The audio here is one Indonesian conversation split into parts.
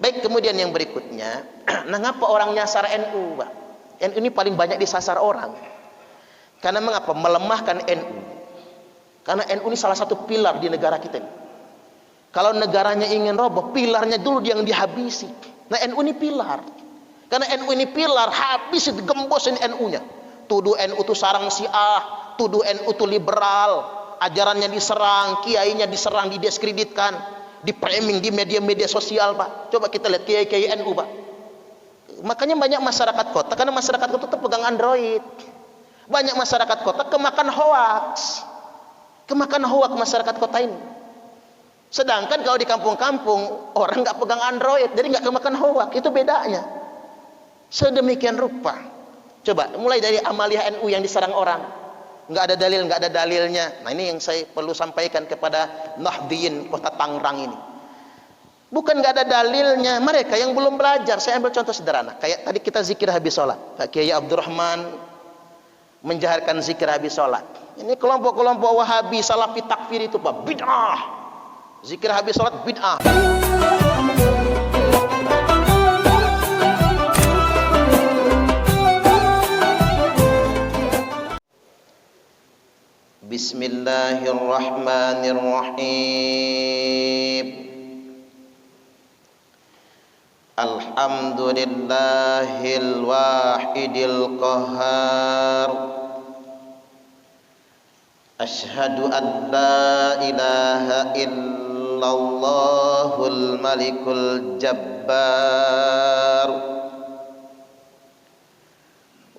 Baik, kemudian yang berikutnya, nah ngapa orang nyasar NU, Pak? NU ini paling banyak disasar orang. Karena mengapa? Melemahkan NU. Karena NU ini salah satu pilar di negara kita ini. Kalau negaranya ingin roboh, pilarnya dulu yang dihabisi. Nah, NU ini pilar. Karena NU ini pilar, habis digembosin NU-nya. Tuduh NU itu sarang Syiah, tuduh NU itu liberal, ajarannya diserang, kiainya diserang, didiskreditkan, di-framing di media-media sosial, Pak. Coba kita lihat kiai-kiai NU, Pak. Makanya banyak masyarakat kota, karena masyarakat kota itu pegang Android. Banyak masyarakat kota kemakan hoax. Kemakan hoax masyarakat kota ini. Sedangkan kalau di kampung-kampung orang nggak pegang Android, jadi nggak kemakan hoax. Itu bedanya. Sedemikian rupa. Coba mulai dari Amaliyah NU yang diserang orang, nggak ada dalil, nggak ada dalilnya. Nah, ini yang saya perlu sampaikan kepada Nahdliyin kota Tangerang ini. Bukan nggak ada dalilnya, mereka yang belum belajar. Saya ambil contoh sederhana. Kayak tadi kita zikir habis sholat, Pak Kiai Abdurrahman menjaharkan zikir habis sholat. Ini kelompok-kelompok Wahabi, Salafi takfir itu, Pak, bid'ah. Zikir habis sholat bid'ah. Bismillahirrahmanirrahim. Alhamdulillahil wahidil qahhar. Asyhadu an la ilaha illallahul malikul jabbar.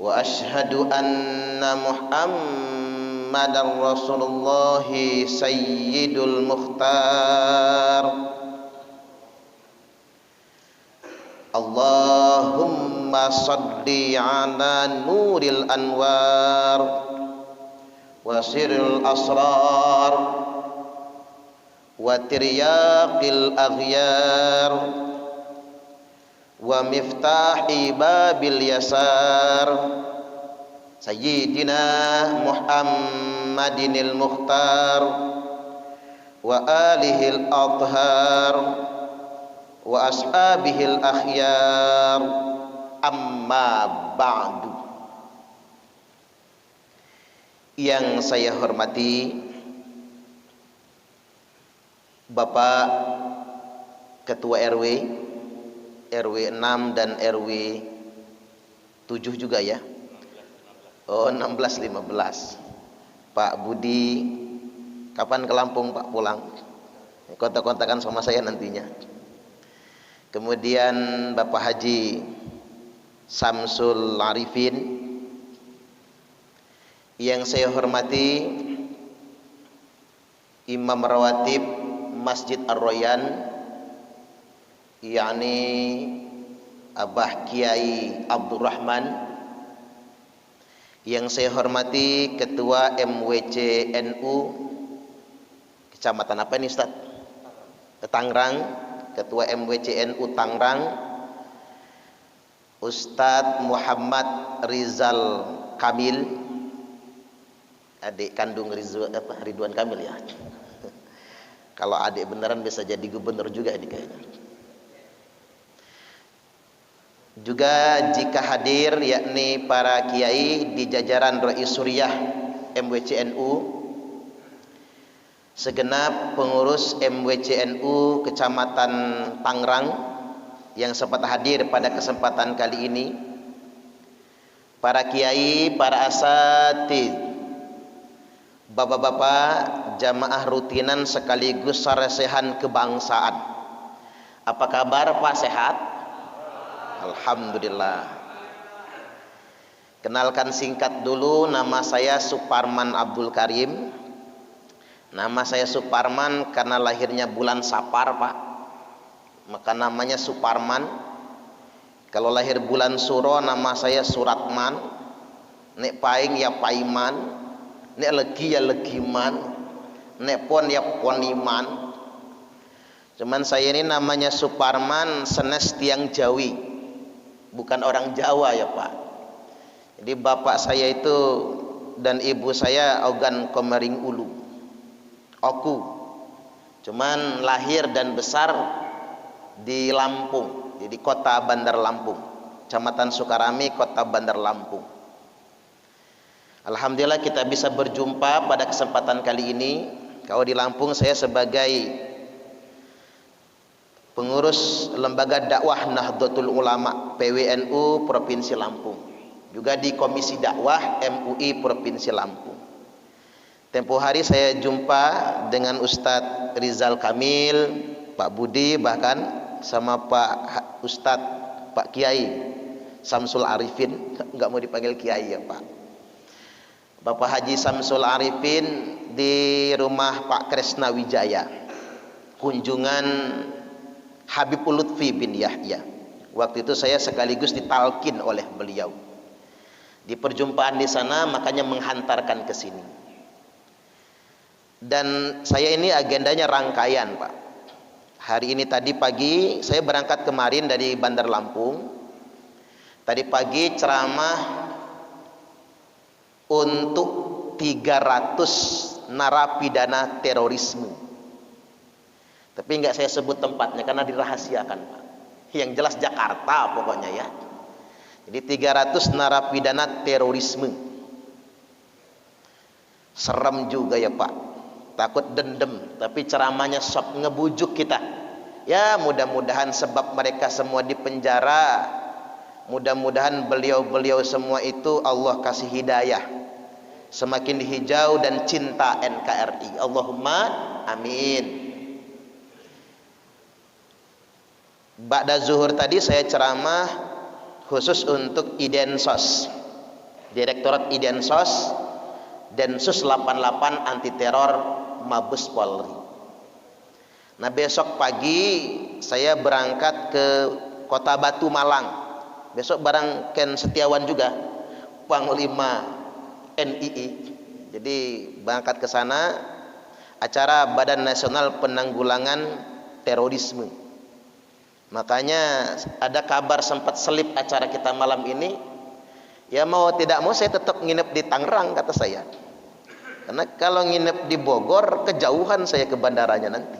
Wa asyhadu anna Muhammadar Rasulullah sayyidul mukhtar. Allahumma salli ala nuril anwar wa sirril asrar wa tiryaqil aghyar wa miftahi babil yasar sayyidina Muhammadinil mukhtar wa alihil athhar wa ashabihil akhyar, amma ba'du. Yang saya hormati Bapak Ketua RW 6 dan RW 7 juga ya. Oh, 16 15. Pak Budi, kapan ke Lampung Pak pulang? Kontak-kontakan sama saya nantinya. Kemudian Bapak Haji Samsul Arifin, yang saya hormati Imam Rawatib Masjid Ar-Royan, yakni Abah Kiai Abdurrahman, yang saya hormati Ketua MWC NU Kecamatan apa ini Ustaz? Tangerang, Ketua MWC NU Tangerang, Ustadz Muhammad Rizal Kamil, adik kandung Ridwan Kamil ya. Kalau adik beneran bisa jadi gubernur juga ini kayaknya. Juga jika hadir yakni para kiai di jajaran Rais Suriah MWC NU, segenap pengurus MWCNU Kecamatan Tangerang yang sempat hadir pada kesempatan kali ini, para kiai, para asatidz, bapak-bapak, jamaah rutinan sekaligus saresehan kebangsaan. Apa kabar Pak, sehat? Alhamdulillah. Kenalkan singkat dulu, nama saya Suparman Abdul Karim. Nama saya Suparman karena lahirnya bulan Sapar, Pak. Maka namanya Suparman. Kalau lahir bulan Suro, nama saya Suratman. Nek paing ya Paiman, nek legi ya Legiman, nek pon ya Poniman. Cuman saya ini namanya Suparman senes tiang Jawi, bukan orang Jawa ya Pak. Jadi bapak saya itu dan ibu saya Ogan Komering Ulu, Oku. Cuman lahir dan besar di Lampung, di kota Bandar Lampung, Kecamatan Sukarami, kota Bandar Lampung. Alhamdulillah kita bisa berjumpa pada kesempatan kali ini. Kalau di Lampung saya sebagai pengurus lembaga dakwah Nahdlatul Ulama PWNU Provinsi Lampung, juga di Komisi Dakwah MUI Provinsi Lampung. Tempo hari saya jumpa dengan Ustadz Rizal Kamil, Pak Budi, bahkan sama Pak Ustadz Pak Kiai Samsul Arifin, nggak mau dipanggil Kiai ya Pak, Bapak Haji Samsul Arifin di rumah Pak Kresna Wijaya, kunjungan Habibul Lutfi bin Yahya. Waktu itu saya sekaligus ditalkin oleh beliau. Di perjumpaan di sana makanya menghantarkan ke sini. Dan saya ini agendanya rangkaian Pak. Hari ini tadi pagi saya berangkat kemarin dari Bandar Lampung. Tadi pagi ceramah untuk 300 narapidana terorisme. Tapi enggak saya sebut tempatnya karena dirahasiakan Pak. Yang jelas Jakarta pokoknya ya. Jadi 300 narapidana terorisme. Serem juga ya Pak. Takut dendam, tapi ceramahnya sok ngebujuk kita. Ya mudah-mudahan sebab mereka semua di penjara, mudah-mudahan beliau-beliau semua itu Allah kasih hidayah, semakin hijau dan cinta NKRI. Allahumma amin. Ba'da zuhur tadi saya ceramah khusus untuk Idensos, Direktorat Idensos, Densus 88 anti teror Mabes Polri. Nah besok pagi saya berangkat ke Kota Batu Malang. Besok bareng Ken Setiawan juga, Panglima NII. Jadi berangkat ke sana acara Badan Nasional Penanggulangan Terorisme. Makanya ada kabar sempat selip acara kita malam ini. Ya mau tidak mau saya tetap nginep di Tangerang kata saya. Karena kalau nginep di Bogor kejauhan saya ke bandaranya nanti.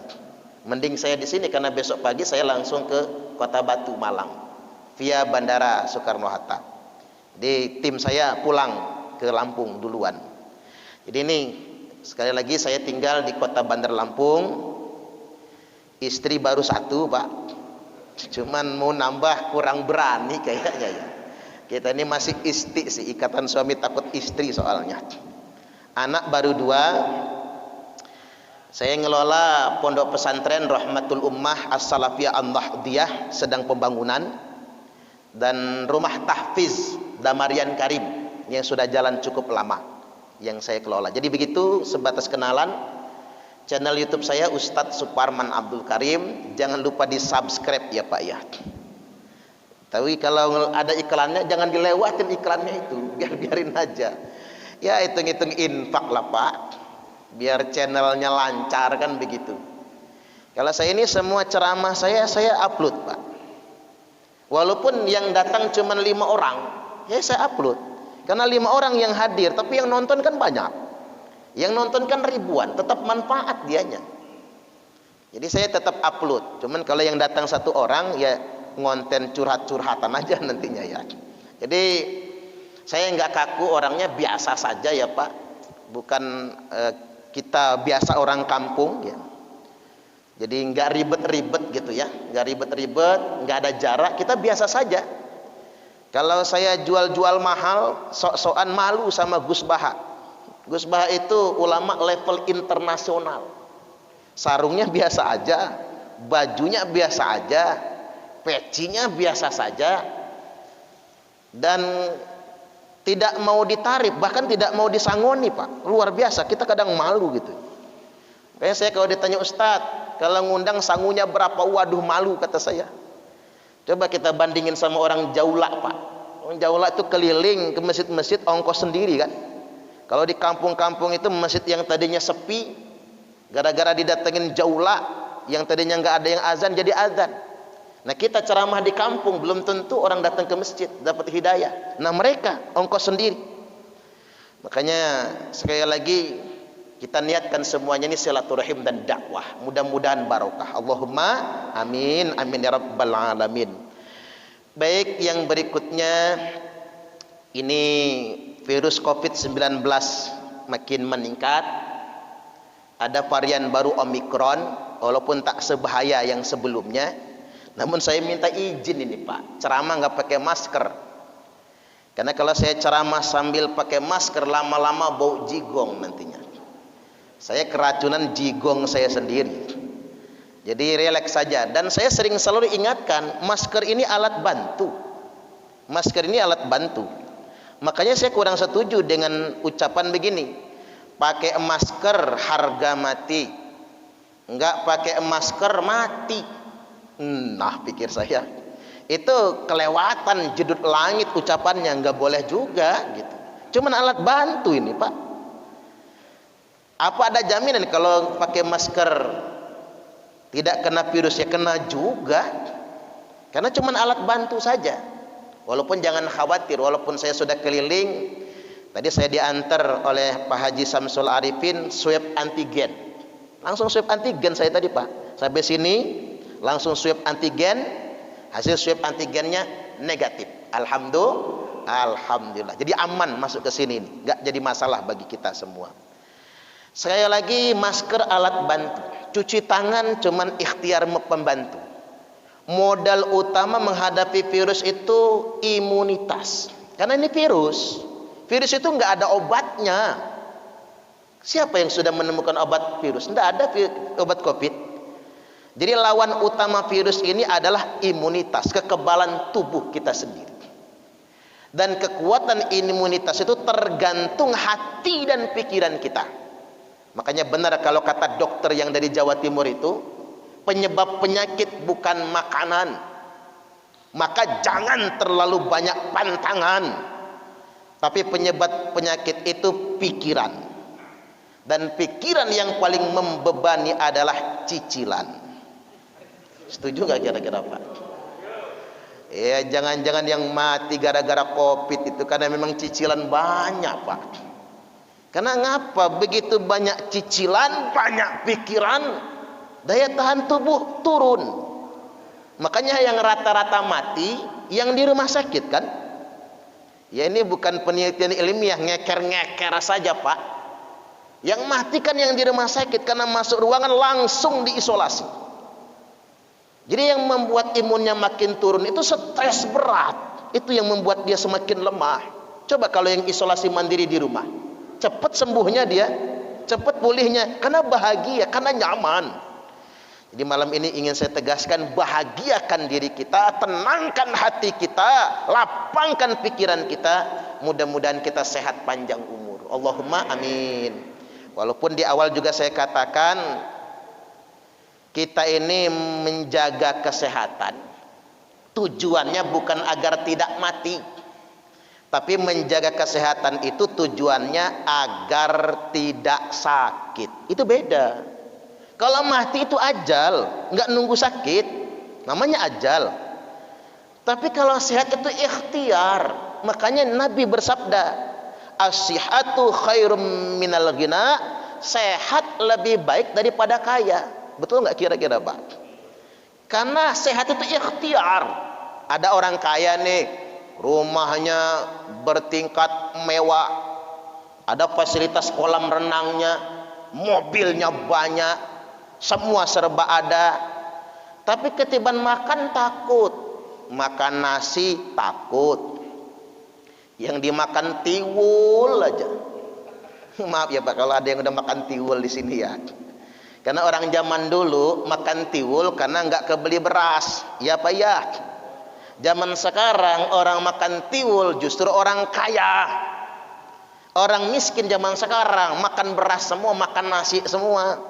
Mending saya di sini karena besok pagi saya langsung ke Kota Batu Malang via Bandara Soekarno Hatta. Jadi tim saya pulang ke Lampung duluan. Jadi ini sekali lagi saya tinggal di Kota Bandar Lampung. Istri baru satu Pak. Cuman mau nambah kurang berani kayaknya ya. Kita ini masih isti sih, ikatan suami takut istri soalnya. Anak baru 2. Saya ngelola pondok pesantren Rahmatul Ummah As-Salafiyah An-Nahdiyah sedang pembangunan, dan rumah tahfiz Damarian Karim yang sudah jalan cukup lama yang saya kelola. Jadi begitu sebatas kenalan. Channel YouTube saya Ustadz Suparman Abdul Karim, jangan lupa di-subscribe ya Pak ya. Tapi kalau ada iklannya jangan dilewatin iklannya itu, biarin aja. Ya hitung-hitung infak lah Pak, biar channelnya lancar kan begitu. Kalau saya ini semua ceramah saya upload Pak. Walaupun yang datang cuma 5 orang, ya saya upload. Karena 5 orang yang hadir, tapi yang nonton kan banyak. Yang nonton kan ribuan, tetap manfaat dianya. Jadi saya tetap upload. Cuman kalau yang datang 1 orang ya ngonten curhat-curhatan aja nantinya ya. Jadi saya nggak kaku, orangnya biasa saja ya Pak. Bukan kita biasa orang kampung ya. Jadi nggak ribet-ribet gitu ya, nggak ribet-ribet, nggak ada jarak, kita biasa saja. Kalau saya jual-jual mahal, sok-sokan malu sama Gus Baha. Gus Baha itu ulama level internasional. Sarungnya biasa aja, bajunya biasa aja, pecinya biasa saja, dan tidak mau ditarif, bahkan tidak mau disangoni Pak. Luar biasa, kita kadang malu gitu. Kayak saya kalau ditanya Ustadz, kalau ngundang sangunya berapa? Waduh malu kata saya. Coba kita bandingin sama orang Jaula Pak. Orang Jaula itu keliling ke masjid-masjid ongkos sendiri kan. Kalau di kampung-kampung itu masjid yang tadinya sepi, gara-gara didatengin Jaula yang tadinya nggak ada yang azan jadi azan. Nah kita ceramah di kampung belum tentu orang datang ke masjid dapat hidayah. Nah mereka ongkos sendiri. Makanya sekali lagi Kita niatkan semuanya ini silaturahim dan dakwah. Mudah-mudahan barokah. Allahumma amin. Amin ya rabbal alamin. Baik, yang berikutnya ini virus COVID-19 makin meningkat. Ada varian baru Omikron, walaupun tak sebahaya yang sebelumnya. Namun saya minta izin ini Pak, ceramah nggak pakai masker. Karena kalau saya ceramah sambil pakai masker, lama-lama bau jigong nantinya. Saya keracunan jigong saya sendiri. Jadi relax saja. Dan saya selalu ingatkan, masker ini alat bantu. Masker ini alat bantu. Makanya saya kurang setuju dengan ucapan begini, pakai masker harga mati, enggak pakai masker mati. Nah, pikir saya itu kelewatan jedut langit ucapannya, enggak boleh juga gitu. Cuman alat bantu ini Pak. Apa ada jaminan kalau pakai masker tidak kena virus? Ya kena juga, karena cuman alat bantu saja. Walaupun jangan khawatir, walaupun saya sudah keliling. Tadi saya diantar oleh Pak Haji Samsul Arifin swab antigen. Langsung swab antigen saya tadi Pak. Sampai sini langsung swab antigen. Hasil swab antigennya negatif. Alhamdulillah. Jadi aman masuk ke sini, enggak jadi masalah bagi kita semua. Sekali lagi, masker alat bantu. Cuci tangan cuman ikhtiar pembantu. Modal utama menghadapi virus itu imunitas. Karena ini virus. Virus itu enggak ada obatnya. Siapa yang sudah menemukan obat virus? Enggak ada obat COVID. Jadi lawan utama virus ini adalah imunitas, kekebalan tubuh kita sendiri. Dan kekuatan imunitas itu tergantung hati dan pikiran kita. Makanya benar kalau kata dokter yang dari Jawa Timur itu, penyebab penyakit bukan makanan. Maka jangan terlalu banyak pantangan. Tapi penyebab penyakit itu pikiran. Dan pikiran yang paling membebani adalah cicilan. Setuju gak kira-kira Pak? Ya, jangan-jangan yang mati gara-gara COVID itu karena memang cicilan banyak Pak. Karena ngapa? Begitu banyak cicilan, banyak pikiran, daya tahan tubuh turun. Makanya yang rata-rata mati yang di rumah sakit kan? Ya ini bukan penelitian ilmiah, ngeker-ngeker saja Pak. Yang mati kan yang di rumah sakit karena masuk ruangan langsung diisolasi. Jadi yang membuat imunnya makin turun itu stres berat. Itu yang membuat dia semakin lemah. Coba kalau yang isolasi mandiri di rumah, cepat sembuhnya dia, cepat pulihnya, karena bahagia, karena nyaman. Jadi malam ini ingin saya tegaskan, bahagiakan diri kita, tenangkan hati kita, lapangkan pikiran kita, mudah-mudahan kita sehat panjang umur. Allahumma amin. Walaupun di awal juga saya katakan, kita ini menjaga kesehatan, tujuannya bukan agar tidak mati, tapi menjaga kesehatan itu tujuannya agar tidak sakit. Itu beda. Kalau mati itu ajal, nggak nunggu sakit, namanya ajal. Tapi kalau sehat itu ikhtiar. Makanya Nabi bersabda, as-sihhatu khairum minal ghina, sehat lebih baik daripada kaya. Betul nggak kira-kira Pak? Karena sehat itu ikhtiar. Ada orang kaya nih, rumahnya bertingkat mewah, ada fasilitas kolam renangnya, mobilnya banyak, semua serba ada. Tapi ketiban makan takut, makan nasi takut, yang dimakan tiwul aja. Maaf ya Pak kalau ada yang udah makan tiwul di sini ya. Karena orang zaman dulu makan tiwul karena nggak kebeli beras, ya Pak ya. Zaman sekarang orang makan tiwul justru orang kaya. Orang miskin zaman sekarang makan beras semua, makan nasi semua.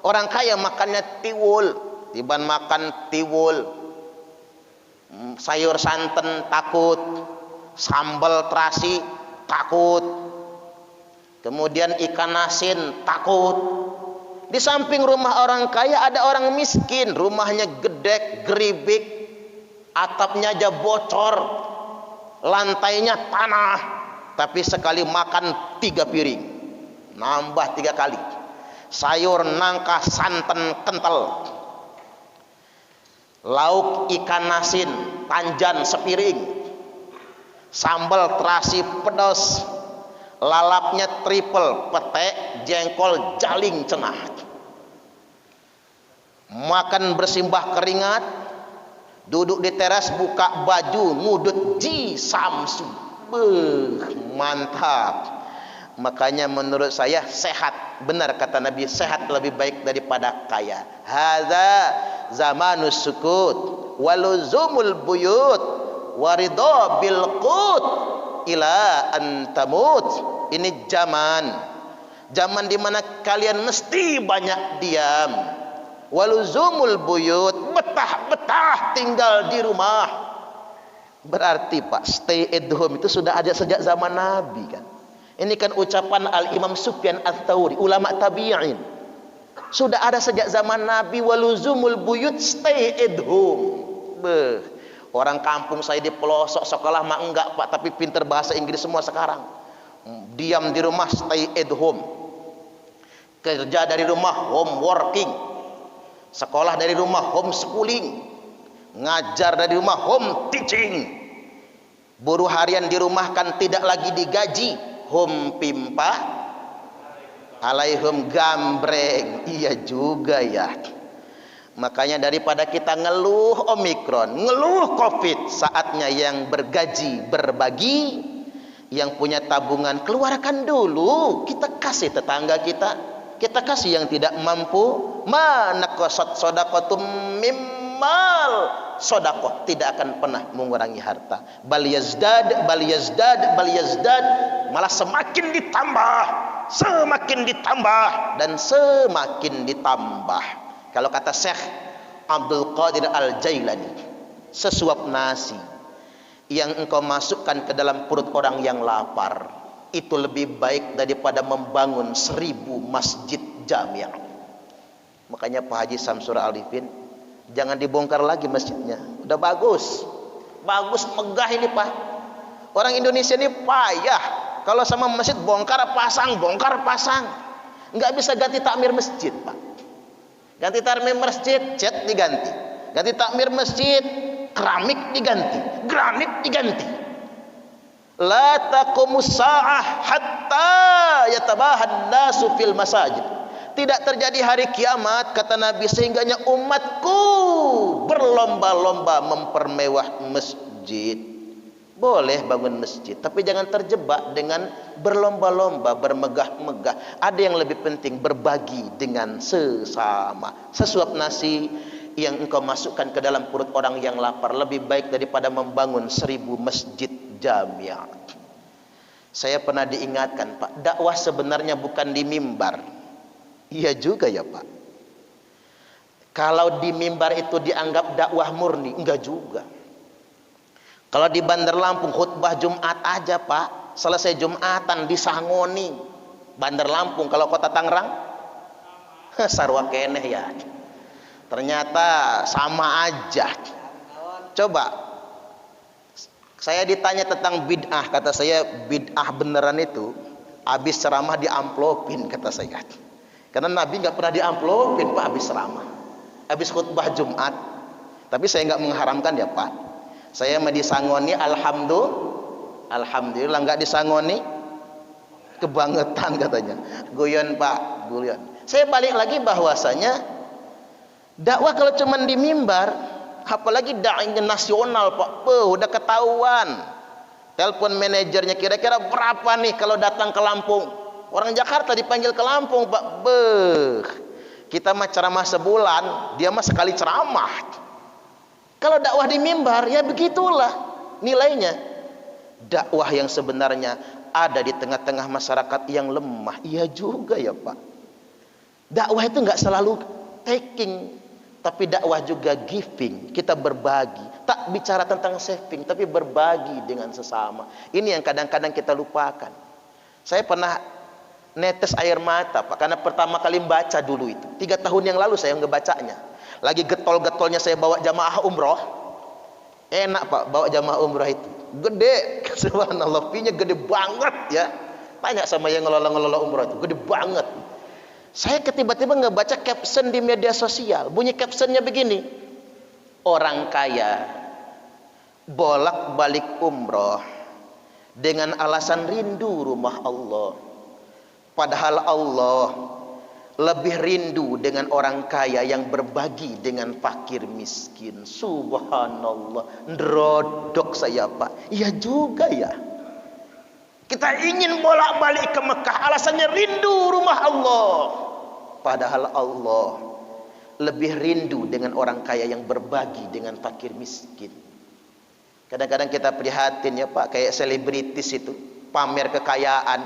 Orang kaya makannya tiwul, tiban makan tiwul, sayur santen takut, sambal terasi takut, kemudian ikan asin takut. Di samping rumah orang kaya ada orang miskin, rumahnya gede, geribik, atapnya aja bocor, lantainya tanah, tapi sekali makan 3 piring, nambah 3 kali. sayur nangka santan kental, lauk ikan asin tanjan sepiring, sambal terasi pedas, lalapnya triple, petek, jengkol, jaling, cenah. Makan bersimbah keringat, duduk di teras buka baju ngudut ji samsu. Mantap. Makanya menurut saya sehat. Benar kata Nabi, sehat lebih baik daripada kaya. Hadza zamanus sukut waluzumul buyut waridha bil qut ila antamut. Ini zaman di mana kalian mesti banyak diam. Waluzumul buyut, betah-betah tinggal di rumah. Berarti Pak, stay at home itu sudah ada sejak zaman Nabi kan. Ini kan ucapan Al-Imam Sufyan Ats-Tsauri, ulama tabi'in. Sudah ada sejak zaman Nabi, waluzumul buyut, stay at home. Orang kampung saya di pelosok sekolah mah enggak Pak, tapi pinter bahasa Inggris semua sekarang. Diam di rumah, stay at home. Kerja dari rumah, home working. Sekolah dari rumah, homeschooling. Ngajar dari rumah, home teaching. Buruh harian di rumah kan tidak lagi digaji, home pimpa alaihum gambreng. Iya juga ya. Makanya daripada kita ngeluh Omikron, ngeluh Covid, saatnya yang bergaji berbagi, yang punya tabungan keluarkan dulu, kita kasih tetangga kita kasih yang tidak mampu. Mana qasat shadaqatum mimmal, sedekah tidak akan pernah mengurangi harta. Bal yazdad, malah semakin ditambah dan semakin ditambah. Kalau kata Syekh Abdul Qadir Al-Jailani, sesuap nasi yang engkau masukkan ke dalam perut orang yang lapar itu lebih baik daripada membangun 1000 masjid jami'. Makanya Pak Haji Samsur Alifin, jangan dibongkar lagi masjidnya. Udah bagus megah ini Pak. Orang Indonesia ini payah. Kalau sama masjid bongkar pasang. Nggak bisa ganti takmir masjid Pak. Ganti takmir masjid, cat diganti. Ganti takmir masjid, keramik diganti, granit diganti. La taqumus sa'ah hatta yatabahan nasu fil masajid. Tidak terjadi hari kiamat kata Nabi sehingganya umatku berlomba-lomba mempermewah masjid. Boleh bangun masjid, tapi jangan terjebak dengan berlomba-lomba, bermegah-megah. Ada yang lebih penting, berbagi dengan sesama. Sesuap nasi yang engkau masukkan ke dalam perut orang yang lapar lebih baik daripada membangun 1000 masjid jami'. Saya pernah diingatkan Pak, dakwah sebenarnya bukan di mimbar. Iya juga ya Pak. Kalau di mimbar itu dianggap dakwah murni, enggak juga. Kalau di Bandar Lampung khutbah Jumat aja Pak, selesai Jumatan disangoni. Bandar Lampung, kalau kota Tangerang sarwa keneh ya. Ternyata sama aja. Coba saya ditanya tentang bid'ah, kata saya bid'ah beneran itu habis ceramah diamplopin kata saya. Karena Nabi nggak pernah diamplopin Pak habis ceramah, habis khutbah Jumat. Tapi saya nggak mengharamkan ya Pak. Saya mau disangoni, alhamdulillah. Nggak disangoni, kebangetan katanya. Guyon Pak, guyon. Saya balik lagi bahwasanya dakwah kalau cuma di mimbar, apalagi dakwah nasional Pak, udah ketahuan. Telepon manajernya, kira-kira berapa nih kalau datang ke Lampung? Orang Jakarta dipanggil ke Lampung Pak. Kita mah ceramah sebulan, dia mah sekali ceramah. Kalau dakwah di mimbar ya begitulah nilainya. Dakwah yang sebenarnya ada di tengah-tengah masyarakat yang lemah. Iya juga ya Pak. Dakwah itu nggak selalu taking, tapi dakwah juga giving. Kita berbagi, tak bicara tentang saving, tapi berbagi dengan sesama. Ini yang kadang-kadang kita lupakan. Saya pernah netes air mata Pak, karena pertama kali baca dulu itu 3 tahun yang lalu saya ngebacanya. Lagi getol-getolnya saya bawa jamaah umroh. Enak Pak bawa jamaah umroh itu, gede subhanallah, fee-nya gede banget ya. Tanya sama yang ngelola umroh itu, gede banget. Saya tiba-tiba ngebaca caption di media sosial. Bunyi captionnya begini. Orang kaya bolak-balik umroh dengan alasan rindu rumah Allah. Padahal Allah lebih rindu dengan orang kaya yang berbagi dengan fakir miskin. Subhanallah. Ndrodok saya, Pak. Iya juga ya. Kita ingin bolak-balik ke Mekah, alasannya rindu rumah Allah. Padahal Allah lebih rindu dengan orang kaya yang berbagi dengan fakir miskin. Kadang-kadang kita prihatin ya Pak, kayak selebritis itu pamer kekayaan,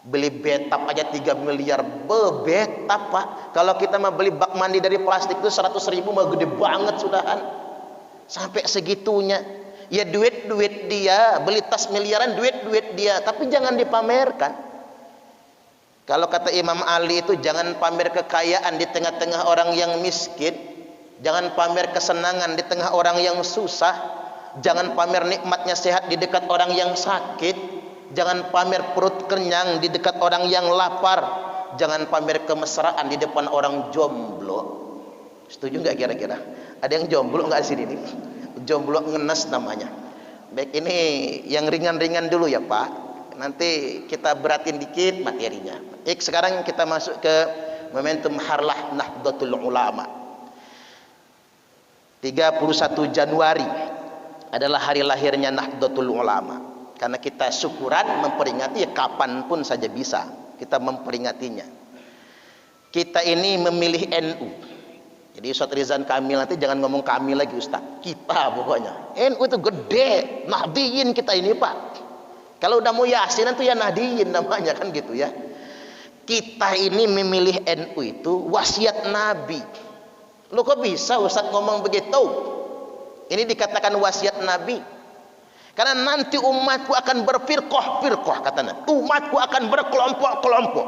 beli betap aja 3 miliar. Betap Pak, kalau kita mau beli bak mandi dari plastik itu 100.000 mah gede banget sudahan. Sampai segitunya. Ya duit dia, beli tas miliaran, duit dia, tapi jangan dipamerkan. Kalau kata Imam Ali itu, jangan pamer kekayaan di tengah-tengah orang yang miskin, jangan pamer kesenangan di tengah orang yang susah, jangan pamer nikmatnya sehat di dekat orang yang sakit, jangan pamer perut kenyang di dekat orang yang lapar, jangan pamer kemesraan di depan orang jomblo. Setuju nggak kira-kira? Ada yang jomblo nggak di sini nih? Jomblo ngenes namanya. Baik, ini yang ringan-ringan dulu ya Pak. Nanti kita beratin dikit materinya. Sekarang kita masuk ke momentum Harlah Nahdlatul Ulama. 31 Januari adalah hari lahirnya Nahdlatul Ulama. Karena kita syukuran memperingati, ya kapanpun saja bisa kita memperingatinya. Kita ini memilih NU. Jadi Ustaz Rizan Kamil nanti jangan ngomong kami lagi Ustaz. Kita pokoknya. NU itu gede, Nahdiyin kita ini Pak. Kalau udah mau Yasin itu ya Nahdiyin namanya kan gitu ya. Kita ini memilih NU itu wasiat Nabi. Loh kok bisa Ustaz ngomong begitu? Ini dikatakan wasiat Nabi. Karena nanti umatku akan berfirqah-firqah kata Nabi. Umatku akan berkelompok-kelompok.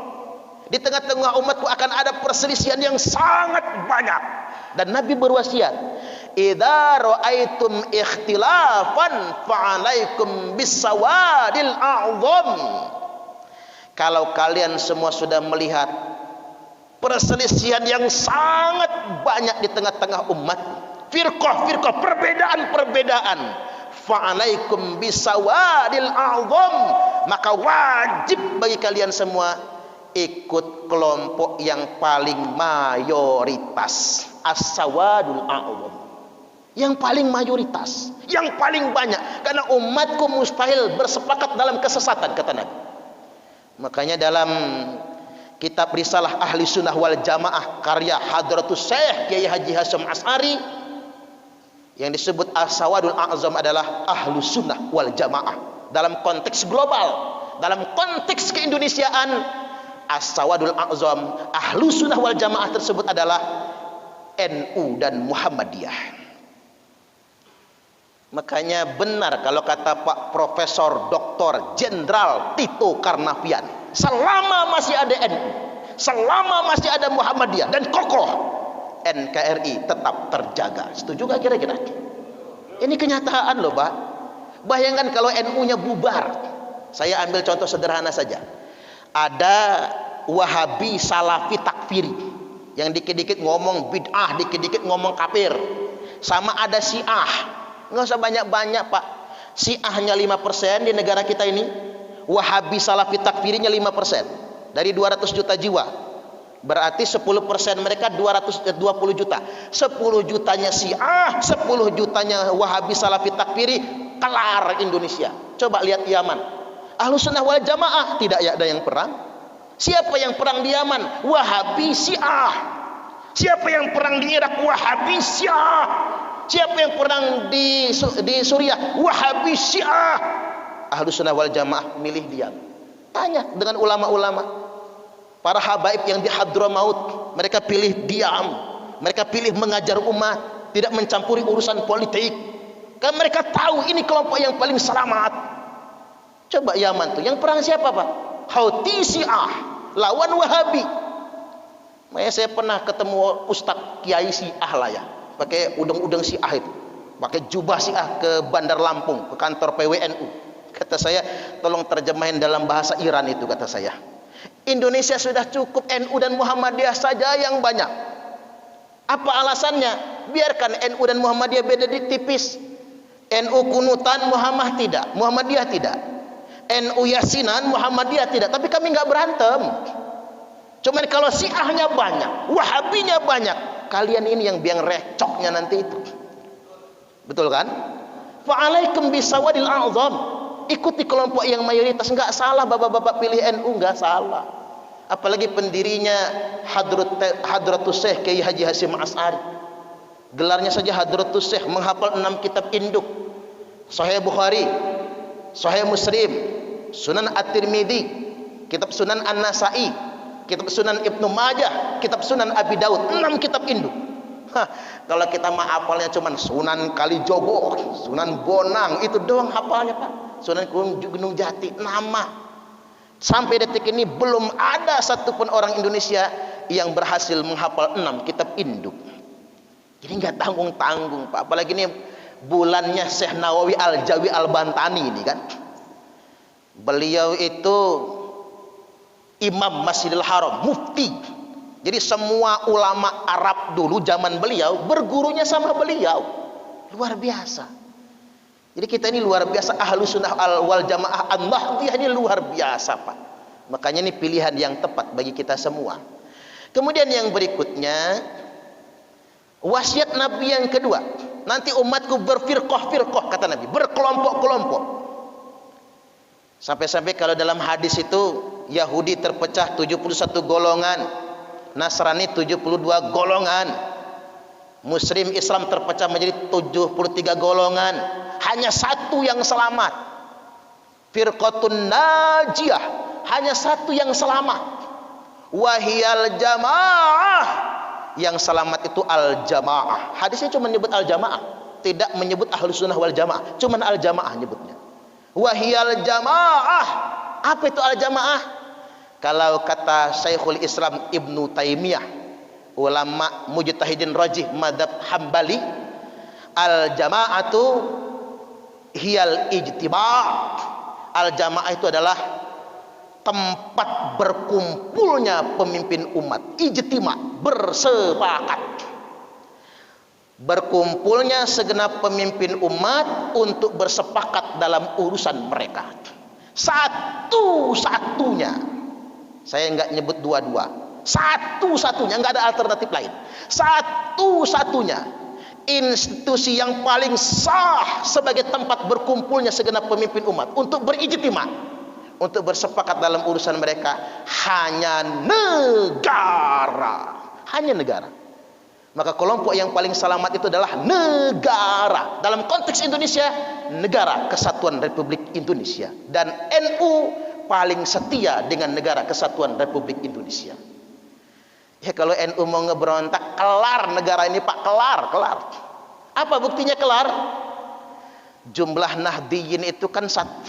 Di tengah-tengah umatku akan ada perselisihan yang sangat banyak. Dan Nabi berwasiat, "Idza ra'aitum ikhtilafan fa'alaikum bisawadil a'zam." Kalau kalian semua sudah melihat perselisihan yang sangat banyak di tengah-tengah umat, firqah-firqah, perbedaan-perbedaan, fa'alaikum bisawadil a'zam, maka wajib bagi kalian semua ikut kelompok yang paling mayoritas, as-sawadul a'zam, yang paling mayoritas, yang paling banyak, karena umatku mustahil bersepakat dalam kesesatan kata Nabi. Makanya dalam kitab Risalah Ahli Sunnah wal Jamaah karya Hadratus Syekh Kiai Haji Hasyim Asy'ari yang disebut as-sawadul a'zam adalah Ahlu Sunnah wal Jamaah dalam konteks global, dalam konteks keindonesiaan. As-sawadul a'zam, Ahlu Sunnah wal Jamaah tersebut adalah NU dan Muhammadiyah. Makanya benar kalau kata Pak Profesor Dr. Jenderal Tito Karnavian, selama masih ada NU, selama masih ada Muhammadiyah dan kokoh, NKRI tetap terjaga. Setuju gak kira-kira? Ini kenyataan loh Pak. Bayangkan kalau NU-nya bubar. Saya ambil contoh sederhana saja. Ada Wahabi Salafi Takfiri yang dikit-dikit ngomong bid'ah, dikit-dikit ngomong kafir. Sama ada Syiah. Nggak usah banyak-banyak Pak. Syiahnya 5% di negara kita ini, Wahabi Salafi Takfirinya 5%. Dari 200 juta jiwa, berarti 10% mereka 220 juta. 10 jutanya Syiah, 10 jutanya Wahabi Salafi Takfiri, kelar Indonesia. Coba lihat Yaman. Ahlus Sunnah wal Jamaah tidak ada yang perang. Siapa yang perang di Yaman? Wahabi Syiah. Siapa yang perang di Irak? Wahabi Syiah. Siapa yang perang di Suriah? Wahabi Syiah. Ahlus Sunnah wal Jamaah milih diam. Tanya dengan ulama-ulama, para habaib yang di Hadramaut, mereka pilih diam. Mereka pilih mengajar umat, tidak mencampuri urusan politik. Karena mereka tahu ini kelompok yang paling selamat. Coba Yaman tuh, yang perang siapa Pak? Houthi Syiah lawan Wahabi. Makanya saya pernah ketemu Ustadz Kiai Syiah lah ya, pakai udeng-udeng Syiah itu, pakai jubah Syiah ke Bandar Lampung, ke kantor PWNU. Kata saya, tolong terjemahin dalam bahasa Iran itu kata saya. Indonesia sudah cukup NU dan Muhammadiyah saja yang banyak. Apa alasannya? Biarkan NU dan Muhammadiyah beda tipis. NU kunutan, Muhammadiyah tidak. NU yasinan, Muhammadiyah tidak. Tapi kami nggak berantem. Cuman kalau Syiahnya banyak, Wahabinya banyak, kalian ini yang biang recoknya nanti itu. Betul kan? Fa'alaikum bisawadil a'zam. Ikuti kelompok yang mayoritas. Enggak salah bapak-bapak pilih NU, enggak salah. Apalagi pendirinya Hadratus Syekh Kiai Haji Hasyim As'ari. Gelarnya saja Hadratus Syekh, menghafal 6 kitab induk. Sahih Bukhari, Sahih Muslim, Sunan At-Tirmidzi, kitab Sunan An-Nasa'i, kitab Sunan Ibnu Majah, kitab Sunan Abi Daud, 6 kitab induk. Kalau kita mah hafalnya cuman Sunan Kalijogo, Sunan Bonang, itu doang hafalnya Pak. Sunan Gunung Jati, nama. Sampai detik ini belum ada satupun orang Indonesia yang berhasil menghafal 6 kitab induk. Jadi nggak tanggung-tanggung Pak. Apalagi ini bulannya Syekh Nawawi Al-Jawi Al-Bantani ini kan. Beliau itu Imam Masjidil Haram, mufti. Jadi semua ulama Arab dulu zaman beliau bergurunya sama beliau. Luar biasa. Jadi kita ini luar biasa, Ahlus Sunnah wal Jamaah An-Nahdiyah ini luar biasa Pak. Makanya ini pilihan yang tepat bagi kita semua. Kemudian yang berikutnya, wasiat Nabi yang kedua, nanti umatku berfirqah-firqah kata Nabi, berkelompok-kelompok. Sampai-sampai kalau dalam hadis itu Yahudi terpecah 71 golongan, Nasrani 72 golongan, Muslim Islam terpecah menjadi 73 golongan, hanya satu yang selamat, firqatun najiyah, hanya satu yang selamat, wahiyal jamaah, yang selamat itu al jamaah. Hadisnya cuma menyebut al jamaah, tidak menyebut Ahlus Sunnah wal Jamaah, cuma al jamaah nyebutnya. Wahiyal jamaah, apa itu al jamaah? Kalau kata Syekhul Islam Ibnu Taimiyah, ulama mujtahidin rajih madhab Hambali, al jamaatu hiyal ijtima'. Al jamaah itu adalah tempat berkumpulnya pemimpin umat, ijtima', bersepakat, berkumpulnya segenap pemimpin umat untuk bersepakat dalam urusan mereka. Satu-satunya, saya enggak nyebut dua-dua, satu-satunya, enggak ada alternatif lain, satu-satunya institusi yang paling sah sebagai tempat berkumpulnya segenap pemimpin umat untuk berijtima', untuk bersepakat dalam urusan mereka, hanya negara. Hanya negara. Maka kelompok yang paling selamat itu adalah negara. Dalam konteks Indonesia, Negara Kesatuan Republik Indonesia. Dan NU paling setia dengan Negara Kesatuan Republik Indonesia. Ya kalau NU mau ngeberontak, kelar negara ini Pak, kelar. Apa buktinya kelar? Jumlah Nahdiyin itu kan 100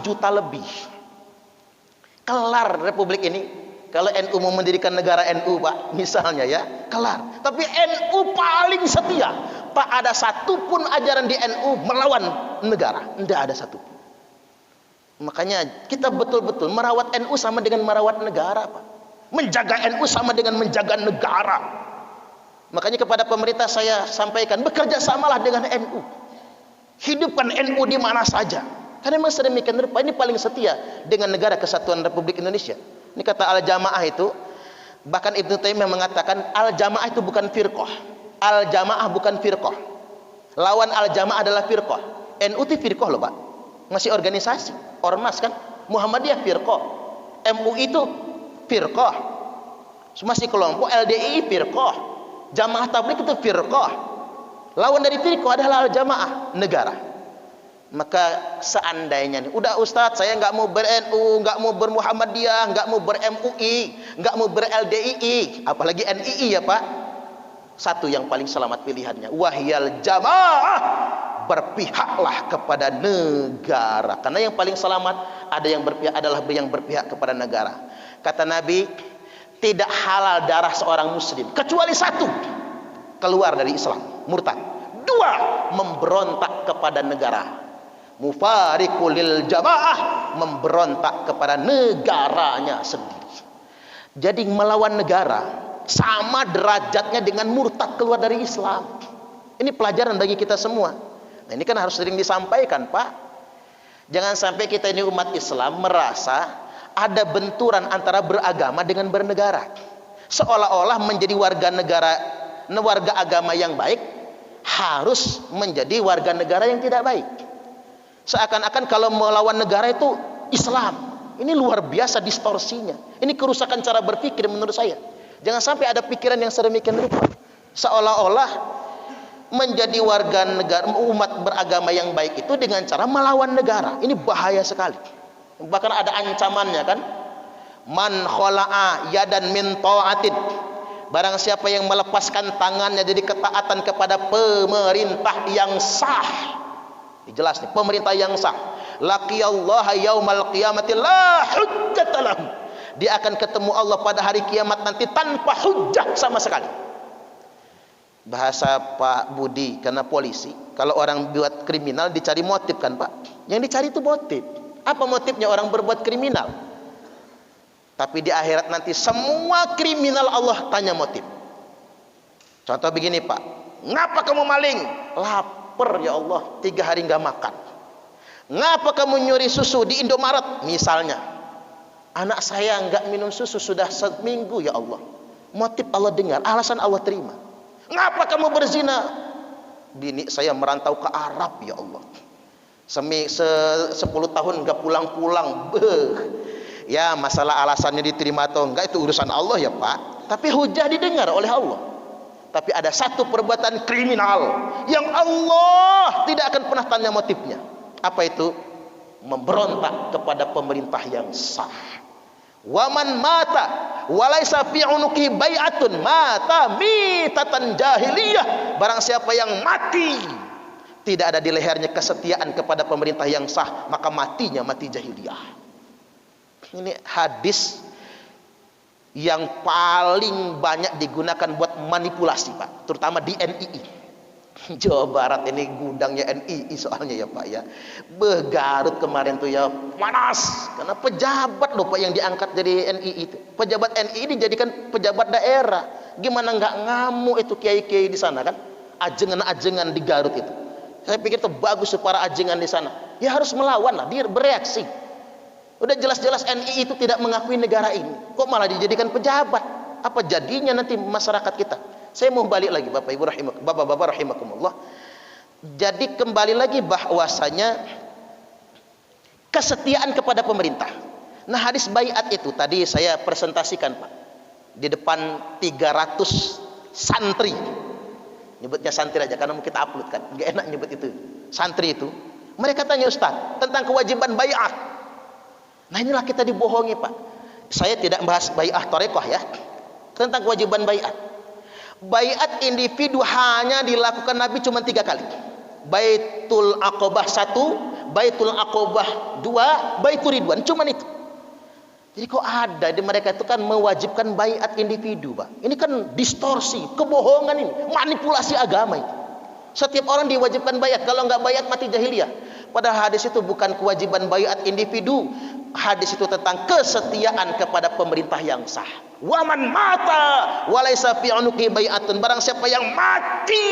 juta lebih. Kelar Republik ini. Kalau NU mau mendirikan negara NU Pak, misalnya ya, kelar. Tapi NU paling setia Pak, ada satupun ajaran di NU melawan negara, tidak ada satupun. Makanya kita betul-betul merawat NU sama dengan merawat negara Pak. Menjaga NU sama dengan menjaga negara. Makanya kepada pemerintah saya sampaikan, bekerja samalah dengan NU. Hidupkan NU di mana saja. Karena memang sedemikian rupa ini paling setia dengan Negara Kesatuan Republik Indonesia. Ini kata al-jamaah itu, bahkan Ibnu Taimiyah mengatakan al-jamaah itu bukan firqah. Al-jamaah bukan firqah. Lawan al-jamaah adalah firqah. NU itu firqah loh Pak. Masih organisasi, ormas kan. Muhammadiyah firqah. MUI itu firqah. Masih kelompok. LDI firqah. Jamaah tabligh itu firqah. Lawan dari firqah adalah al-jamaah, negara. Maka seandainya nih, udah Ustadz saya nggak mau ber-NU, nggak mau ber-Muhammadiyah, nggak mau ber-MUI, nggak mau ber-LDII, apalagi NII ya Pak. Satu yang paling selamat pilihannya, wahyal jamaah, berpihaklah kepada negara. Karena yang paling selamat ada yang berpihak, adalah yang berpihak kepada negara. Kata Nabi, tidak halal darah seorang muslim kecuali satu, keluar dari Islam, murtad. Dua, memberontak kepada negara. mufariqul lil jamaah, memberontak kepada negaranya sendiri. Jadi melawan negara sama derajatnya dengan murtad keluar dari Islam. Ini pelajaran bagi kita semua. Nah, ini kan harus sering disampaikan, Pak. Jangan sampai kita ini umat Islam merasa ada benturan antara beragama dengan bernegara. Seolah-olah menjadi warga agama yang baik harus menjadi warga negara yang tidak baik. Seakan-akan kalau melawan negara itu Islam. Ini luar biasa distorsinya. Ini kerusakan cara berpikir menurut saya. Jangan sampai ada pikiran yang sedemikian rupa. Seolah-olah menjadi warga negara, umat beragama yang baik itu dengan cara melawan negara. Ini bahaya sekali. Bahkan ada ancamannya kan. Man khola'a yadan min ta'atin. Barang siapa yang melepaskan tangannya dari ketaatan kepada pemerintah yang sah. Jelas nih, pemerintah yang sah. Laqiyallaha yaumal qiyamati la hujjata lahu. Dia akan ketemu Allah pada hari kiamat nanti tanpa hujjah sama sekali. Bahasa Pak Budi, karena polisi, kalau orang buat kriminal dicari motif kan Pak. Yang dicari itu motif. Apa motifnya orang berbuat kriminal? Tapi di akhirat nanti semua kriminal Allah tanya motif. Contoh begini Pak, ngapa kamu maling? Lapar ya Allah, 3 hari nggak makan. Ngapa kamu nyuri susu di Indomaret? Misalnya, anak saya nggak minum susu sudah 1 minggu ya Allah. Motif Allah dengar, alasan Allah terima. Ngapa kamu berzina? Bini saya merantau ke Arab ya Allah. 10 tahun nggak pulang-pulang. Ya masalah alasannya diterima atau enggak itu urusan Allah ya Pak. Tapi hujah didengar oleh Allah. Tapi ada satu perbuatan kriminal yang Allah tidak akan pernah tanya motifnya. Apa itu? Memberontak kepada pemerintah yang sah. Waman mata walaisa fi unuki bai'atun mata mitatan jahiliyah. Barang siapa yang mati tidak ada di lehernya kesetiaan kepada pemerintah yang sah, maka matinya mati jahiliyah. Ini hadis yang paling banyak digunakan buat manipulasi Pak, terutama di NII. Jawa Barat ini gudangnya NII soalnya ya Pak ya. Garut kemarin tuh ya panas karena pejabat loh Pak yang diangkat dari NII itu. Pejabat NII dijadikan pejabat daerah. Gimana nggak ngamuk itu kiai-kiai di sana kan? Ajengan-ajengan di Garut itu. Saya pikir itu bagus para ajengan di sana. Ya harus melawan lah, dia bereaksi. Udah jelas-jelas NII itu tidak mengakui negara ini. Kok malah dijadikan pejabat? Apa jadinya nanti masyarakat kita? Saya mau balik lagi Bapak Ibu Bapak-bapak rahimakumullah. Jadi kembali lagi bahwasanya kesetiaan kepada pemerintah. Nah, hadis baiat itu tadi saya presentasikan Pak. Di depan 300 santri. Nyebutnya santri aja karena mau kita upload kan. Enggak enak nyebut itu. Santri itu. Mereka tanya Ustaz tentang kewajiban baiat. Nah, inilah kita dibohongi Pak. Saya tidak bahas baiat tarekoh ya. Tentang kewajiban baiat. Baiat individu hanya dilakukan Nabi cuma 3 kali. Baitul Aqobah 1, Baitul Aqobah 2, Baitul Ridwan, cuma itu. Jadi kok ada di mereka itu kan mewajibkan baiat individu Pak. Ini kan distorsi, kebohongan ini, manipulasi agama itu. Setiap orang diwajibkan baiat, kalau nggak baiat mati jahiliyah. Padahal hadis itu bukan kewajiban baiat individu. Hadis itu tentang kesetiaan kepada pemerintah yang sah. Waman mata walaisa fi unuqi bai'atun. Barang siapa yang mati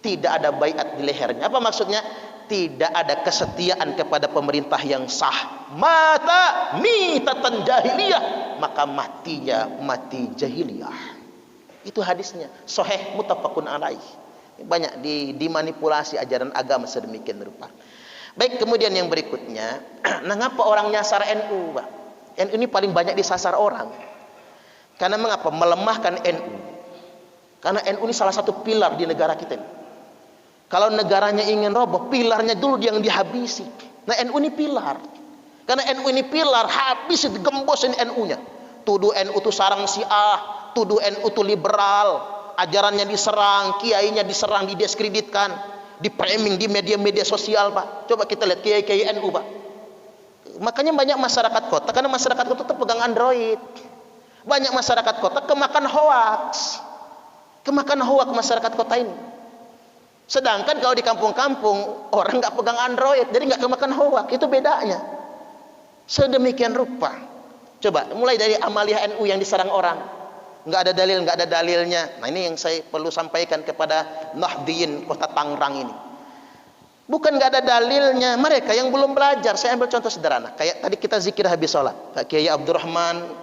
tidak ada baiat di lehernya. Apa maksudnya? Tidak ada kesetiaan kepada pemerintah yang sah. Mata mitatan jahiliyah, maka matinya mati jahiliyah. Itu hadisnya. Sahih muttafaqun alaih. Banyak dimanipulasi ajaran agama sedemikian rupa. Baik, kemudian yang berikutnya, nah ngapa orang nyasar NU Pak? NU ini paling banyak disasar orang. Karena mengapa? Melemahkan NU. Karena NU ini salah satu pilar di negara kita ini. Kalau negaranya ingin roboh, pilarnya dulu yang dihabisi. Nah, NU ini pilar. Karena NU ini pilar, habis digembos ini NU-nya. Tuduh NU itu sarang Syiah, tuduh NU itu liberal, ajarannya diserang, kiainya diserang, didiskreditkan, di-framing di media-media sosial Pak. Coba kita lihat kiai-kiai NU Pak. Makanya banyak masyarakat kota, karena masyarakat kota itu pegang Android. Banyak masyarakat kota kemakan hoax. Kemakan hoax masyarakat kota ini. Sedangkan kalau di kampung-kampung orang nggak pegang Android, jadi nggak kemakan hoak. Itu bedanya. Sedemikian rupa. Coba mulai dari amaliyah NU yang diserang orang, nggak ada dalil, nggak ada dalilnya. Nah ini yang saya perlu sampaikan kepada Nahdliyin kota Tangerang ini. Bukan nggak ada dalilnya, mereka yang belum belajar. Saya ambil contoh sederhana. Kayak tadi kita zikir habis sholat, Pak Kiai Abdurrahman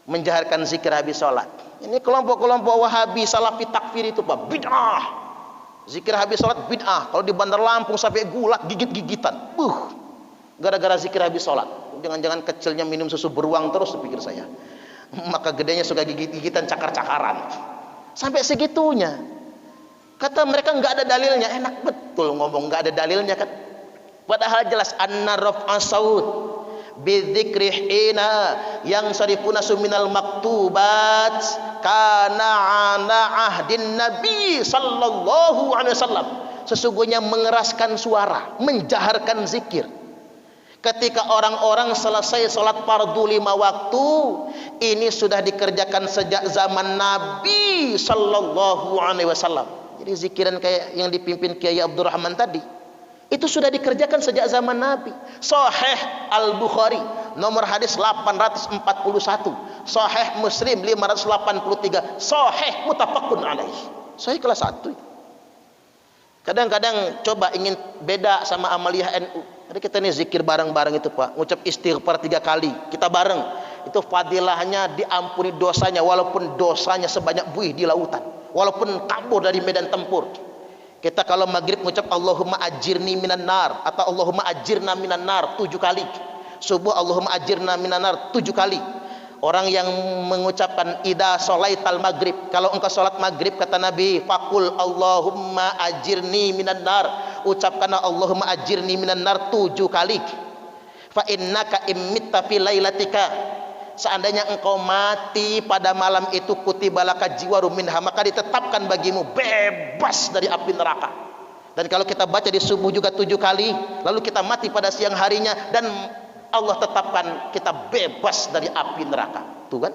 menjaharkan zikir habis sholat. Ini kelompok-kelompok Wahabi, Salafi takfir itu Pak, bid'ah. Zikir habis sholat bid'ah. Kalau di Bandar Lampung sampai Gulak gigit-gigitan. Gara-gara zikir habis sholat. Jangan-jangan kecilnya minum susu beruang terus, pikir saya. Maka gedenya suka gigit-gigitan, cakar-cakaran. Sampai segitunya. Kata mereka nggak ada dalilnya. Enak betul ngomong nggak ada dalilnya kan. Padahal jelas anna raf'a saut bidzikri hina yang sarifuna suminal maktubat kana ana ahdin nabi sallallahu alaihi wasallam. Sesungguhnya mengeraskan suara, menjaharkan zikir ketika orang-orang selesai sholat fardu 5 waktu, ini sudah dikerjakan sejak zaman Nabi sallallahu alaihi wasallam. Jadi zikiran kayak yang dipimpin Kiai Abdurrahman tadi, itu sudah dikerjakan sejak zaman Nabi. Sahih Al-Bukhari nomor hadis 841, Sahih Muslim 583, Sahih muttafaqun alaih. Sahih kelas 1. Kadang-kadang coba ingin beda sama amaliyah NU. Jadi kita nih zikir bareng-bareng itu Pak, ngucap istighfar 3 kali, kita bareng. Itu fadilahnya diampuni dosanya, walaupun dosanya sebanyak buih di lautan, walaupun kabur dari medan tempur. Kita kalau maghrib ngucap Allahumma ajirni minan nar atau Allahumma ajirna minan nar 7 kali. Subuh Allahumma ajirna minan nar 7 kali. Orang yang mengucapkan idza sholaital maghrib, kalau engkau salat maghrib kata Nabi, faqul Allahumma ajirni minan nar, ucapkanlah Allahumma ajirni minan nar 7 kali. Fa innaka immitta fi lailatika, seandainya engkau mati pada malam itu, kutibalaka jiwaru minha, maka ditetapkan bagimu bebas dari api neraka. Dan kalau kita baca di subuh juga 7 kali, lalu kita mati pada siang harinya, dan Allah tetapkan kita bebas dari api neraka. Tuh kan,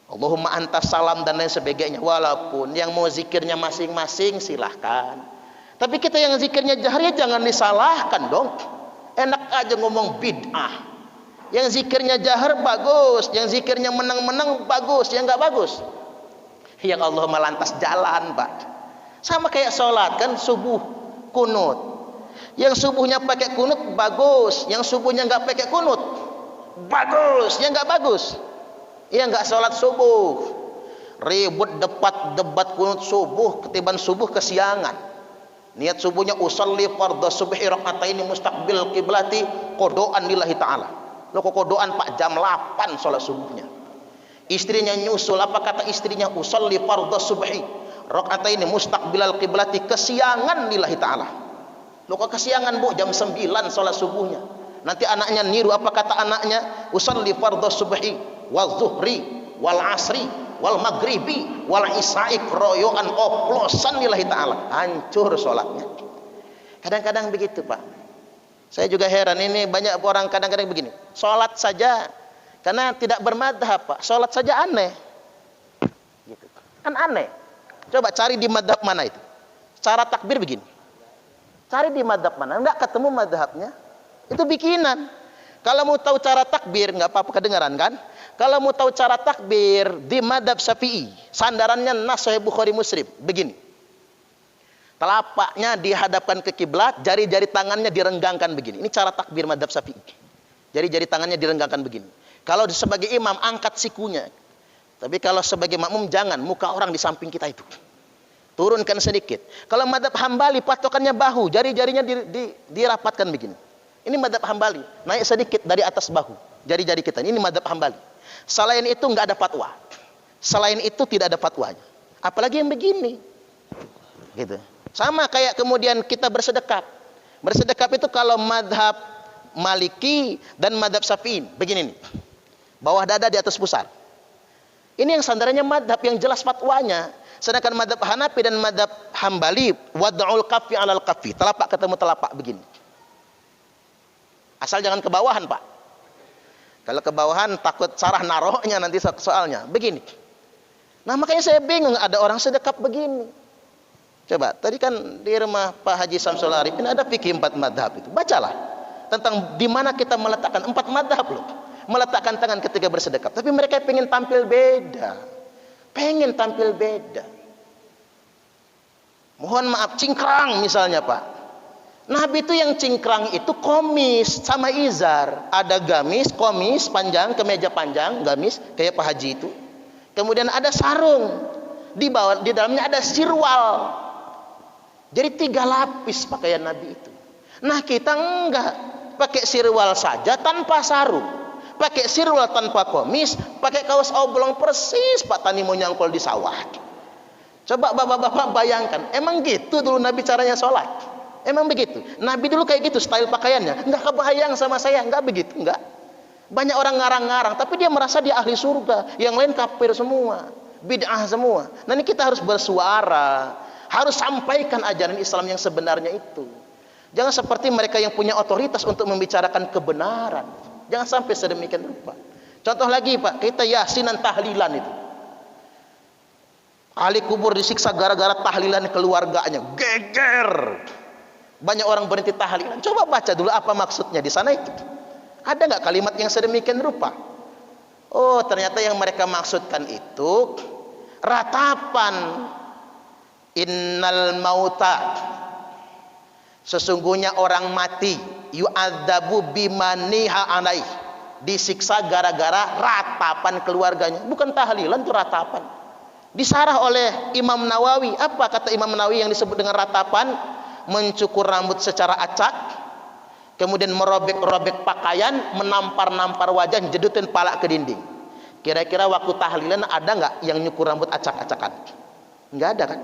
Allahumma antas salam dan lain sebagainya. Walaupun yang mau zikirnya masing-masing silahkan, tapi kita yang zikirnya jahar ya jangan disalahkan dong. Enak aja ngomong bid'ah. Yang zikirnya jahar bagus, yang zikirnya menang-menang bagus, yang nggak bagus, yang Allah melantas jalan Pak. Sama kayak sholat kan, subuh kunut, yang subuhnya pakai kunut bagus, yang subuhnya nggak pakai kunut bagus, yang nggak bagus, yang nggak sholat subuh, ribut debat kunut subuh, ketiban subuh kesiangan. Niat subuhnya usolli fardhu subhi raka'ataini mustaqbil qiblati qodoan lillahi ta'ala. Lo kok kodoan Pak, jam 8 sholat subuhnya. Istrinya nyusul, apa kata istrinya? Usolli fardhu subhi raka'ataini mustaqbilal qiblati, kesiangan lillahi ta'ala. Lo kok kesiangan Bu, jam 9 sholat subuhnya. Nanti anaknya niru, apa kata anaknya? Usolli fardhu subhi wal zuhri wal asri wal maghribi wal isya'i royoan oplosan lillahi ta'ala. Hancur sholatnya. Kadang-kadang begitu Pak. Saya juga heran, ini banyak orang kadang-kadang begini, sholat saja karena tidak bermadhab Pak, sholat saja aneh gitu. Kan aneh. Coba cari di madhab mana itu cara takbir begini, cari di madhab mana, enggak ketemu madhabnya, itu bikinan. Kalau mau tahu cara takbir, nggak apa-apa kedengaran kan, kalau mau tahu cara takbir di madhab Syafi'i, sandarannya nas Sahih Bukhari Muslim begini, telapaknya dihadapkan ke kiblat, jari-jari tangannya direnggangkan begini. Ini cara takbir madhab Syafi'i. Jari-jari tangannya direnggangkan begini. Kalau sebagai imam angkat sikunya. Tapi kalau sebagai makmum jangan, muka orang di samping kita itu. Turunkan sedikit. Kalau madhab Hambali patokannya bahu, jari-jarinya dirapatkan begini. Ini madhab Hambali, naik sedikit dari atas bahu, jari-jari kita. Ini madhab Hambali. Selain itu nggak ada fatwa. Selain itu tidak ada fatwanya. Apalagi yang begini. Gitu. Sama kayak kemudian kita bersedekap. Bersedekap itu kalau madhab Maliki dan madhab Syafi'i begini nih, bawah dada di atas pusar. Ini yang sandarannya madhab yang jelas fatwanya. Sedangkan madhab Hanafi dan madhab Hambali wad'ul kaffi 'alal kaffi, telapak ketemu telapak begini. Asal jangan ke bawahan Pak. Kalau ke bawahan takut salah naruhnya nanti soalnya begini. Nah makanya saya bingung, ada orang sedekap begini. Coba, tadi kan di rumah Pak Haji Samsul Arifin ada fikih 4 madhab itu. Bacalah tentang di mana kita meletakkan 4 madhab loh. Meletakkan tangan ketika bersedekap. Tapi mereka pengen tampil beda. Pengen tampil beda. Mohon maaf, cingkrang misalnya Pak. Nabi itu yang cingkrang itu komis sama izar. Ada gamis, komis panjang, kemeja panjang, gamis kayak Pak Haji itu. Kemudian ada sarung. Di bawah, di dalamnya ada sirwal. Jadi 3 lapis pakaian Nabi itu. Nah kita enggak, pakai sirwal saja tanpa sarung, pakai sirwal tanpa komis, pakai kaos oblong persis Pak Tani mau nyangkul di sawah. Coba bapak-bapak bayangkan, emang gitu dulu Nabi caranya sholat? Emang begitu? Nabi dulu kayak gitu style pakaiannya? Enggak kebayang sama saya, enggak begitu, enggak. Banyak orang ngarang-ngarang, tapi dia merasa dia ahli surga, yang lain kafir semua, bid'ah semua. Nah ini kita harus bersuara, harus sampaikan ajaran Islam yang sebenarnya itu. Jangan seperti mereka yang punya otoritas untuk membicarakan kebenaran. Jangan sampai sedemikian rupa. Contoh lagi Pak, kita yasinan tahlilan itu. Ahli kubur disiksa gara-gara tahlilan keluarganya. Geger. Banyak orang berhenti tahlilan. Coba baca dulu apa maksudnya di sana itu. Ada nggak kalimat yang sedemikian rupa? Oh, ternyata yang mereka maksudkan itu ratapan. Innal mauta, sesungguhnya orang mati, yu'adzabu bimaniha alaih, disiksa gara-gara ratapan keluarganya. Bukan tahlilan, itu ratapan. Disarah oleh Imam Nawawi. Apa kata Imam Nawawi yang disebut dengan ratapan? Mencukur rambut secara acak, kemudian merobek-robek pakaian, menampar-nampar wajah, jedutin pala ke dinding. Kira-kira waktu tahlilan ada nggak yang nyukur rambut acak-acakan? Nggak ada kan?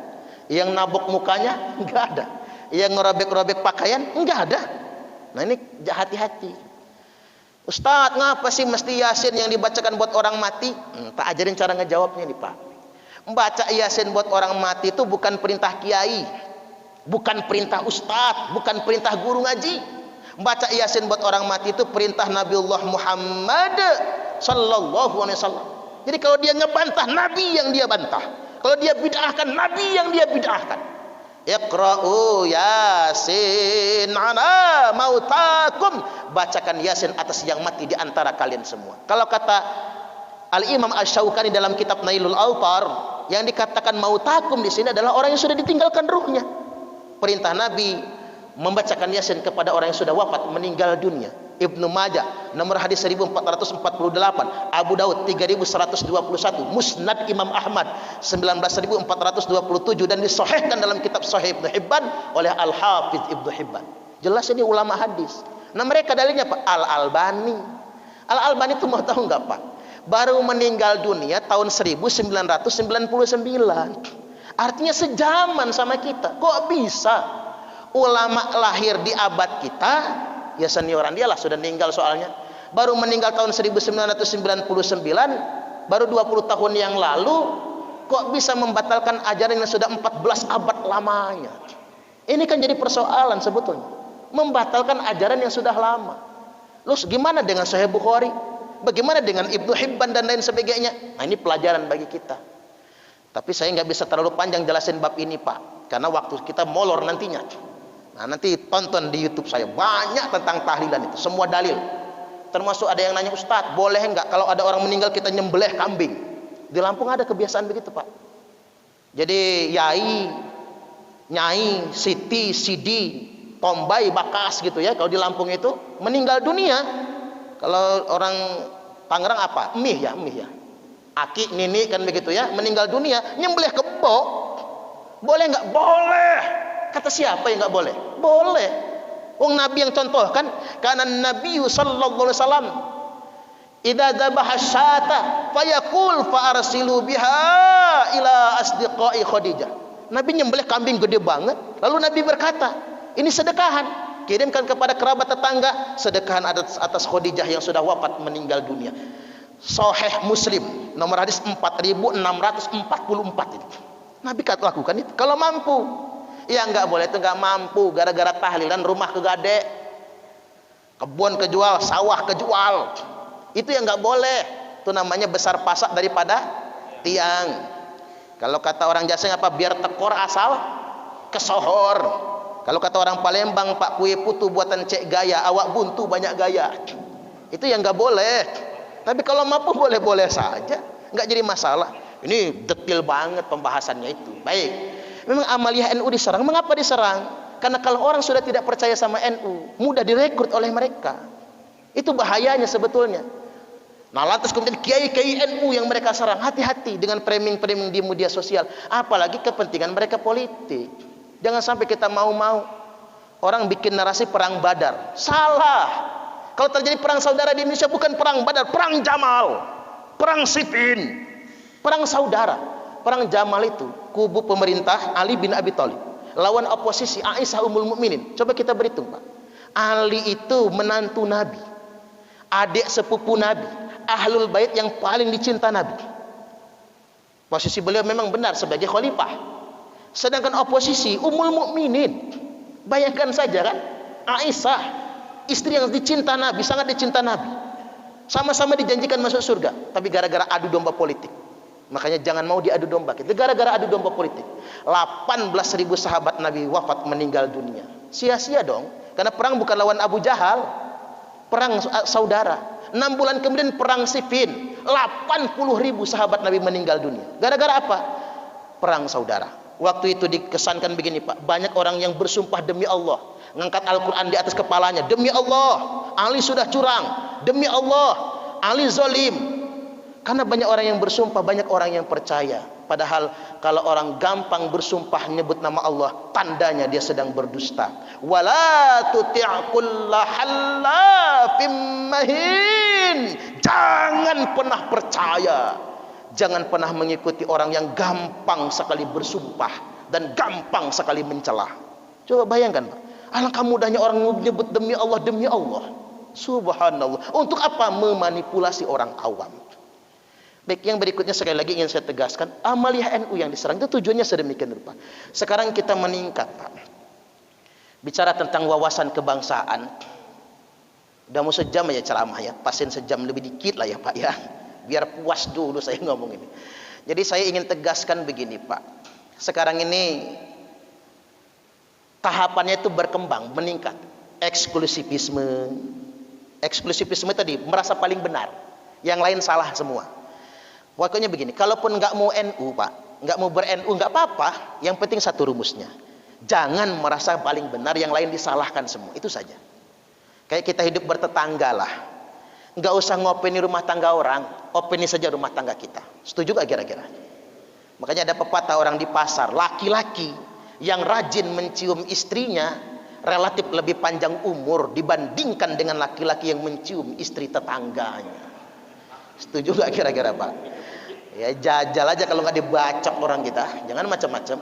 Yang nabok mukanya enggak ada, yang ngerobek-robek pakaian enggak ada. Nah ini hati-hati. Ustadz, ngapa sih mesti Yasin yang dibacakan buat orang mati? Tak ajarin cara ngejawabnya nih Pak. Membaca Yasin buat orang mati itu bukan perintah kiai, bukan perintah ustadz, bukan perintah guru ngaji. Membaca Yasin buat orang mati itu perintah Nabiullah Muhammad sallallahu alaihi wasallam. Jadi kalau dia ngebantah, Nabi yang dia bantah. Kalau dia bid'ahkan, Nabi yang dia bid'ahkan. Iqra'u Yasin ala mautakum, bacakan Yasin atas yang mati di antara kalian semua. Kalau kata Al-Imam Asy-Syaukani dalam kitab Nailul Awtar, yang dikatakan mautakum di sini adalah orang yang sudah ditinggalkan ruhnya. Perintah Nabi membacakan Yasin kepada orang yang sudah wafat, meninggal dunia. Ibnu Majah nomor hadis 1448, Abu Daud 3121, Musnad Imam Ahmad 19427, dan disahihkan dalam kitab Sahih Ibnu Hibban oleh Al-Hafidz Ibnu Hibban. Jelas ini ulama hadis. Nah mereka dalilnya Pak Al-Albani. Al-Albani itu mau tahu nggak Pak? Baru meninggal dunia tahun 1999. Artinya sejaman sama kita. Kok bisa ulama lahir di abad kita? Ya senioran dia lah, sudah meninggal soalnya. Baru meninggal tahun 1999, baru 20 tahun yang lalu, kok bisa membatalkan ajaran yang sudah 14 abad lamanya? Ini kan jadi persoalan sebetulnya. Membatalkan ajaran yang sudah lama. Terus gimana dengan Sahih Bukhari? Bagaimana dengan Ibnu Hibban dan lain sebagainya? Nah ini pelajaran bagi kita. Tapi saya nggak bisa terlalu panjang jelasin bab ini Pak, karena waktu kita molor nantinya. Nah nanti tonton di YouTube saya, banyak tentang tahlilan itu, semua dalil. Termasuk ada yang nanya, Ustadz boleh nggak kalau ada orang meninggal kita nyembelih kambing? Di Lampung ada kebiasaan begitu Pak. Jadi yai, nyai, siti, sidi, tombay, bakas gitu ya. Kalau di Lampung itu meninggal dunia, kalau orang Tangerang apa? Mih ya. Aki, nini kan begitu ya. Meninggal dunia, nyembelih kebo. Boleh nggak? Boleh. Kata siapa yang nggak boleh? Boleh. Wong Nabi yang contoh kan, karena Nabi sallallahu alaihi wasallam idza dzabaha syata fayaqul fa arsilu biha ila asdiqai Khadijah. Nabi nyembelih kambing gede banget, lalu Nabi berkata, ini sedekahan, kirimkan kepada kerabat tetangga, sedekahan atas Khadijah yang sudah wafat meninggal dunia. Sahih Muslim nomor hadis 4644 itu. Nabi kata lakukan itu kalau mampu. Ya enggak boleh itu, enggak mampu gara-gara tahlilan rumah kegade, kebun kejual, sawah kejual. Itu yang enggak boleh. Itu namanya besar pasak daripada tiang. Kalau kata orang Jawa apa, biar tekor asal kesohor. Kalau kata orang Palembang, Pak, kue putu buatan Cek Gaya, awak buntu banyak gaya. Itu yang nggak boleh. Tapi kalau mampu boleh-boleh saja, nggak jadi masalah. Ini detail banget pembahasannya itu. Baik, memang amaliyah NU diserang. Mengapa diserang? Karena kalau orang sudah tidak percaya sama NU, mudah direkrut oleh mereka. Itu bahayanya sebetulnya. Nah, lantas kemudian kiai-kiai NU yang mereka serang, hati-hati dengan framing-framing di media sosial, apalagi kepentingan mereka politik. Jangan sampai kita mau-mau orang bikin narasi perang Badar. Salah. Kalau terjadi perang saudara di Indonesia bukan perang Badar, perang Jamal, perang Siffin, perang saudara. Perang Jamal itu kubu pemerintah Ali bin Abi Thalib lawan oposisi Aisyah Ummul Mukminin. Coba kita berhitung, Pak. Ali itu menantu Nabi, adik sepupu Nabi, ahlul bait yang paling dicinta Nabi. Posisi beliau memang benar sebagai khalifah. Sedangkan oposisi Ummul Mukminin. Bayangkan saja kan, Aisyah, istri yang dicinta Nabi, sangat dicinta Nabi, sama-sama dijanjikan masuk surga, tapi gara-gara adu domba politik. Makanya jangan mau diadu domba. Kita gara-gara adu domba politik, 18.000 sahabat Nabi wafat, meninggal dunia. Sia-sia dong. Karena perang bukan lawan Abu Jahal, perang saudara. 6 bulan kemudian perang Siffin, 80.000 sahabat Nabi meninggal dunia. Gara-gara apa? Perang saudara. Waktu itu dikesankan begini, Pak, banyak orang yang bersumpah demi Allah, ngangkat Al-Quran di atas kepalanya, demi Allah Ali sudah curang, demi Allah Ali zalim. Karena banyak orang yang bersumpah, banyak orang yang percaya. Padahal kalau orang gampang bersumpah nyebut nama Allah, tandanya dia sedang berdusta. Wala tuti' kulla hallafim mahin. Jangan pernah percaya, jangan pernah mengikuti orang yang gampang sekali bersumpah dan gampang sekali mencela. Coba bayangkan, Pak, alangkah mudahnya orang menyebut demi Allah, demi Allah. Subhanallah. Untuk apa? Memanipulasi orang awam. Baik, yang berikutnya sekali lagi ingin saya tegaskan, amaliyah NU yang diserang itu tujuannya sedemikian rupa. Sekarang kita meningkat, Pak, bicara tentang wawasan kebangsaan. Udah mau sejam aja ceramah ya, pasin sejam lebih dikit lah ya, Pak ya, biar puas dulu saya ngomong ini. Jadi saya ingin tegaskan begini, Pak, sekarang ini tahapannya itu berkembang, meningkat. Eksklusifisme tadi merasa paling benar, yang lain salah semua. Pokoknya begini, kalaupun nggak mau NU, Pak, nggak mau ber-NU, nggak apa-apa. Yang penting satu rumusnya, jangan merasa paling benar, yang lain disalahkan semua. Itu saja. Kayak kita hidup bertetangga lah, nggak usah ngopeni rumah tangga orang, openi saja rumah tangga kita. Setuju gak kira-kira? Makanya ada pepatah orang di pasar, laki-laki yang rajin mencium istrinya relatif lebih panjang umur dibandingkan dengan laki-laki yang mencium istri tetangganya. Setuju gak kira-kira, Pak? Ya jajal aja kalau nggak dibacok orang kita, jangan macam-macam.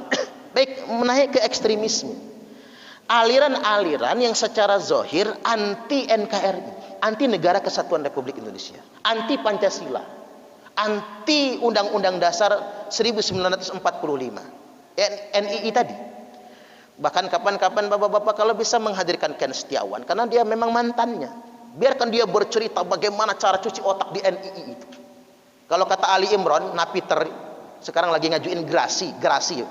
Baik, menaik ke ekstremisme, aliran-aliran yang secara zohir anti NKRI, anti Negara Kesatuan Republik Indonesia, anti Pancasila, anti Undang-Undang Dasar 1945, NII tadi. Bahkan kapan-kapan bapak-bapak kalau bisa menghadirkan Ken Setiawan, karena dia memang mantannya, biarkan dia bercerita bagaimana cara cuci otak di NII itu. Kalau kata Ali Imran, Napiter sekarang lagi ngajuin gerasi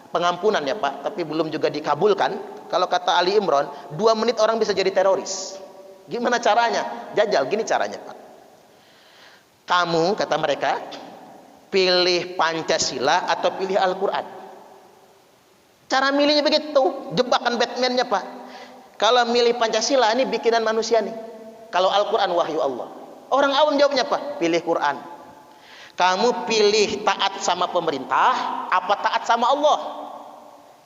pengampunan ya, Pak, tapi belum juga dikabulkan. Kalau kata Ali Imran, 2 menit orang bisa jadi teroris. Gimana caranya? Jajal, gini caranya, Pak. Kamu, kata mereka, pilih Pancasila atau pilih Al-Quran. Cara milihnya begitu, jebakan Batman-nya, Pak. Kalau milih Pancasila, ini bikinan manusia nih. Kalau Al-Quran wahyu Allah. Orang awam jawabnya apa? Pilih Quran. Kamu pilih taat sama pemerintah apa taat sama Allah?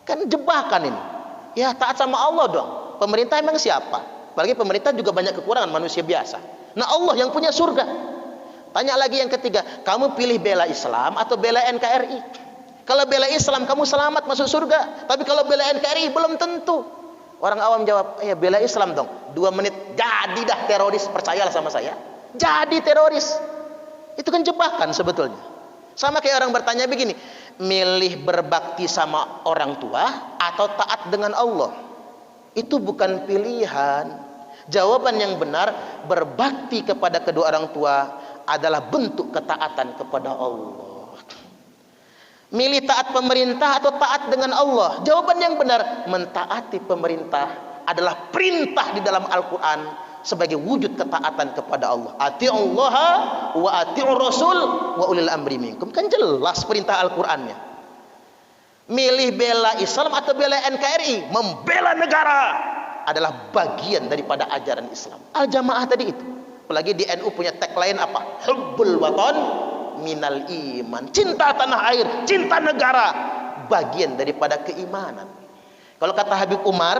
Kan jebakan ini. Ya taat sama Allah dong. Pemerintah emang siapa? Apalagi pemerintah juga banyak kekurangan, manusia biasa. Nah Allah yang punya surga. Tanya lagi yang ketiga, kamu pilih bela Islam atau bela NKRI? Kalau bela Islam kamu selamat masuk surga. Tapi kalau bela NKRI belum tentu. Orang awam jawab, ya bela Islam dong. 2 menit jadi dah teroris, percayalah sama saya. Jadi teroris. Itu kan jebakan sebetulnya. Sama kayak orang bertanya begini, milih berbakti sama orang tua atau taat dengan Allah? Itu bukan pilihan. Jawaban yang benar, berbakti kepada kedua orang tua adalah bentuk ketaatan kepada Allah. Milih taat pemerintah atau taat dengan Allah? Jawaban yang benar, mentaati pemerintah adalah perintah di dalam Al-Quran sebagai wujud ketaatan kepada Allah. Ati'ullaha wa ati'ur rasul wa ulil amri minkum. Kan jelas perintah Al-Qurannya. Milih bela Islam atau bela NKRI, membela negara adalah bagian daripada ajaran Islam. Al-Jamaah tadi itu. Apalagi di NU punya tagline apa? Hubbul watan minal iman. Cinta tanah air, cinta negara, bagian daripada keimanan. Kalau kata Habib Umar,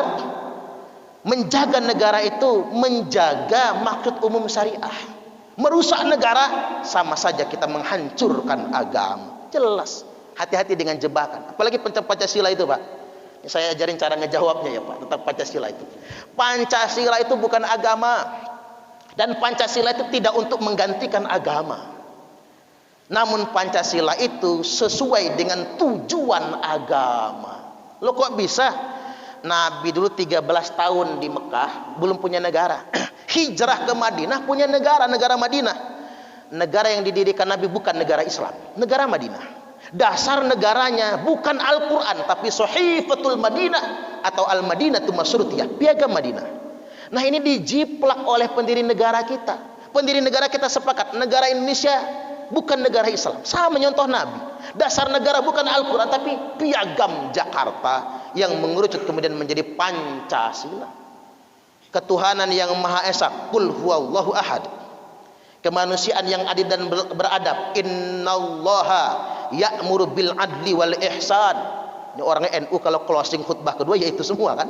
menjaga negara itu menjaga maksud umum syariah. Merusak negara sama saja kita menghancurkan agama. Jelas. Hati-hati dengan jebakan. Apalagi tentang Pancasila itu, Pak. Saya ajarin cara ngejawabnya ya, Pak, tentang Pancasila itu. Pancasila itu bukan agama. Dan Pancasila itu tidak untuk menggantikan agama. Namun Pancasila itu sesuai dengan tujuan agama. Loh kok bisa? Nabi dulu 13 tahun di Mekah belum punya negara. Hijrah ke Madinah punya negara, negara Madinah. Negara yang didirikan Nabi bukan negara Islam, negara Madinah. Dasar negaranya bukan Al-Quran, tapi Sahifatul Madinah atau Al-Madinatu Masrutiyah, piagam Madinah. Nah ini dijiplak oleh pendiri negara kita. Pendiri negara kita sepakat, negara Indonesia bukan negara Islam. Sama menyontoh Nabi. Dasar negara bukan Al-Quran, tapi piagam Jakarta yang mengerucut kemudian menjadi Pancasila. Ketuhanan yang Maha Esa, Qul huwallahu ahad. Kemanusiaan yang adil dan beradab. Innallaha ya'muru bil adli wal ihsan. Ini orangnya NU kalau closing khutbah kedua ya itu semua kan.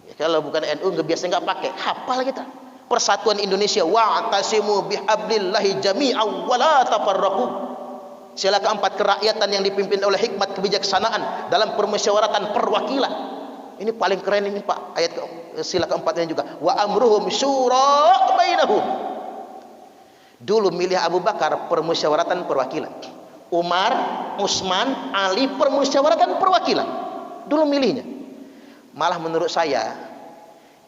Ya, kalau bukan NU biasa nggak pakai, hafal kita. Persatuan Indonesia, wa'tasimu bihablillahi jami'an wa la tafarraqu. Sila keempat, kerakyatan yang dipimpin oleh hikmat kebijaksanaan dalam permusyawaratan perwakilan. Ini paling keren ini Pak, ayat sila keempatnya juga. Wa amruhum syura bainahum. Dulu milih Abu Bakar permusyawaratan perwakilan. Umar, Utsman, Ali permusyawaratan perwakilan. Dulu milihnya. Malah menurut saya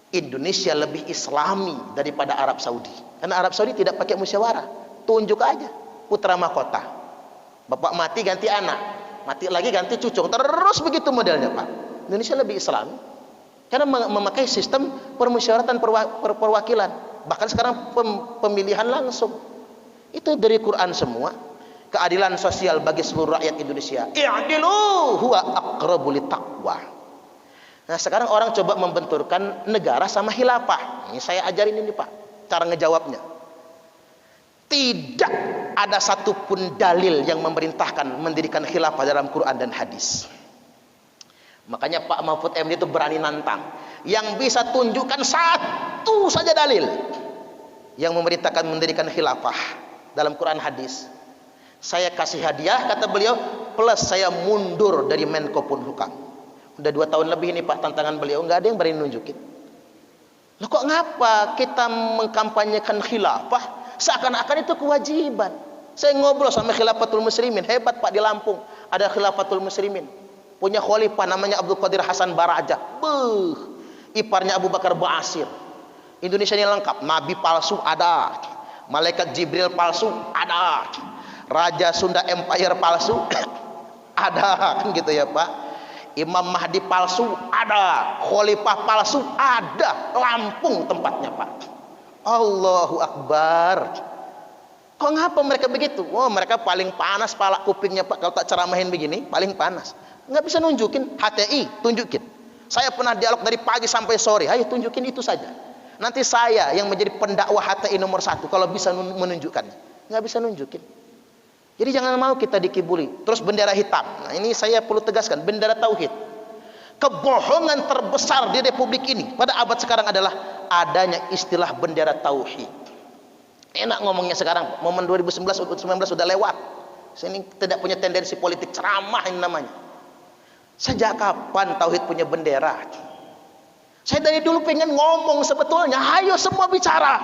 Indonesia lebih Islami daripada Arab Saudi. Karena Arab Saudi tidak pakai musyawarah, tunjuk aja putra mahkota. Bapak mati ganti anak, mati lagi ganti cucu, terus begitu modelnya Pak. Indonesia lebih Islami karena memakai sistem permusyawaratan perwakilan. Bahkan sekarang pemilihan langsung. Itu dari Quran semua. Keadilan sosial bagi seluruh rakyat Indonesia. I'dilu huwa aqrabu littaqwa. Nah sekarang orang coba membenturkan negara sama khilafah. Ini saya ajarin ini Pak, cara ngejawabnya. Tidak ada satupun dalil yang memerintahkan mendirikan khilafah dalam Quran dan hadis. Makanya Pak Mahfud MD itu berani nantang. Yang bisa tunjukkan satu saja dalil yang memerintahkan mendirikan khilafah dalam Quran hadis. Saya kasih hadiah, kata beliau, plus saya mundur dari Menko Polhukam. Udah 2 tahun lebih ini Pak tantangan beliau, nggak ada yang berani nunjukin. Loh kok ngapa kita mengkampanyekan khilafah seakan-akan itu kewajiban? Saya ngobrol sama Khilafatul Muslimin, hebat Pak di Lampung, ada Khilafatul Muslimin, punya khalifah namanya Abdul Qadir Hasan Baraja, iparnya Abu Bakar Ba'asir. Indonesia ini lengkap, nabi palsu ada, malaikat Jibril palsu ada, Raja Sunda Empire palsu ada, kan gitu ya Pak. Imam Mahdi palsu ada, khalifah palsu ada, Lampung tempatnya Pak. Allahu Akbar. Kok ngapa mereka begitu? Oh mereka paling panas pala kupingnya Pak, kalau tak ceramahin begini paling panas. Nggak bisa nunjukin. HTI tunjukin. Saya pernah dialog dari pagi sampai sore, ayo tunjukin itu saja. Nanti saya yang menjadi pendakwah HTI nomor 1 kalau bisa menunjukkan. Nggak bisa nunjukin. Jadi jangan mau kita dikibuli. Terus bendera hitam. Nah ini saya perlu tegaskan, bendera tauhid. Kebohongan terbesar di Republik ini pada abad sekarang adalah adanya istilah bendera tauhid. Enak ngomongnya sekarang, momen 2019 sudah lewat. Saya ini tidak punya tendensi politik ceramah ini namanya. Sejak kapan tauhid punya bendera? Saya dari dulu pengen ngomong sebetulnya, ayo semua bicara.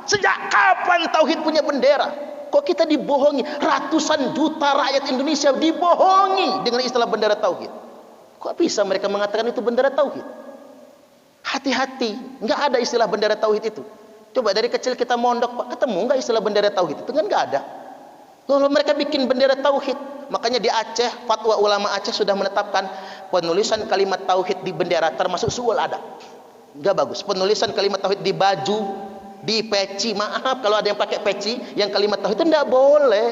Sejak kapan tauhid punya bendera? Kok kita dibohongi? Ratusan juta rakyat Indonesia dibohongi dengan istilah bendera tauhid. Kok bisa mereka mengatakan itu bendera tauhid? Hati-hati, nggak ada istilah bendera tauhid itu. Coba dari kecil kita mondok Pak, ketemu nggak istilah bendera tauhid itu? Kan nggak ada. Kalau mereka bikin bendera tauhid, makanya di Aceh, fatwa ulama Aceh sudah menetapkan penulisan kalimat tauhid di bendera termasuk suul adab. Enggak bagus. Penulisan kalimat tauhid di baju, di peci, maaf kalau ada yang pakai peci yang kalimat tauhid itu enggak boleh.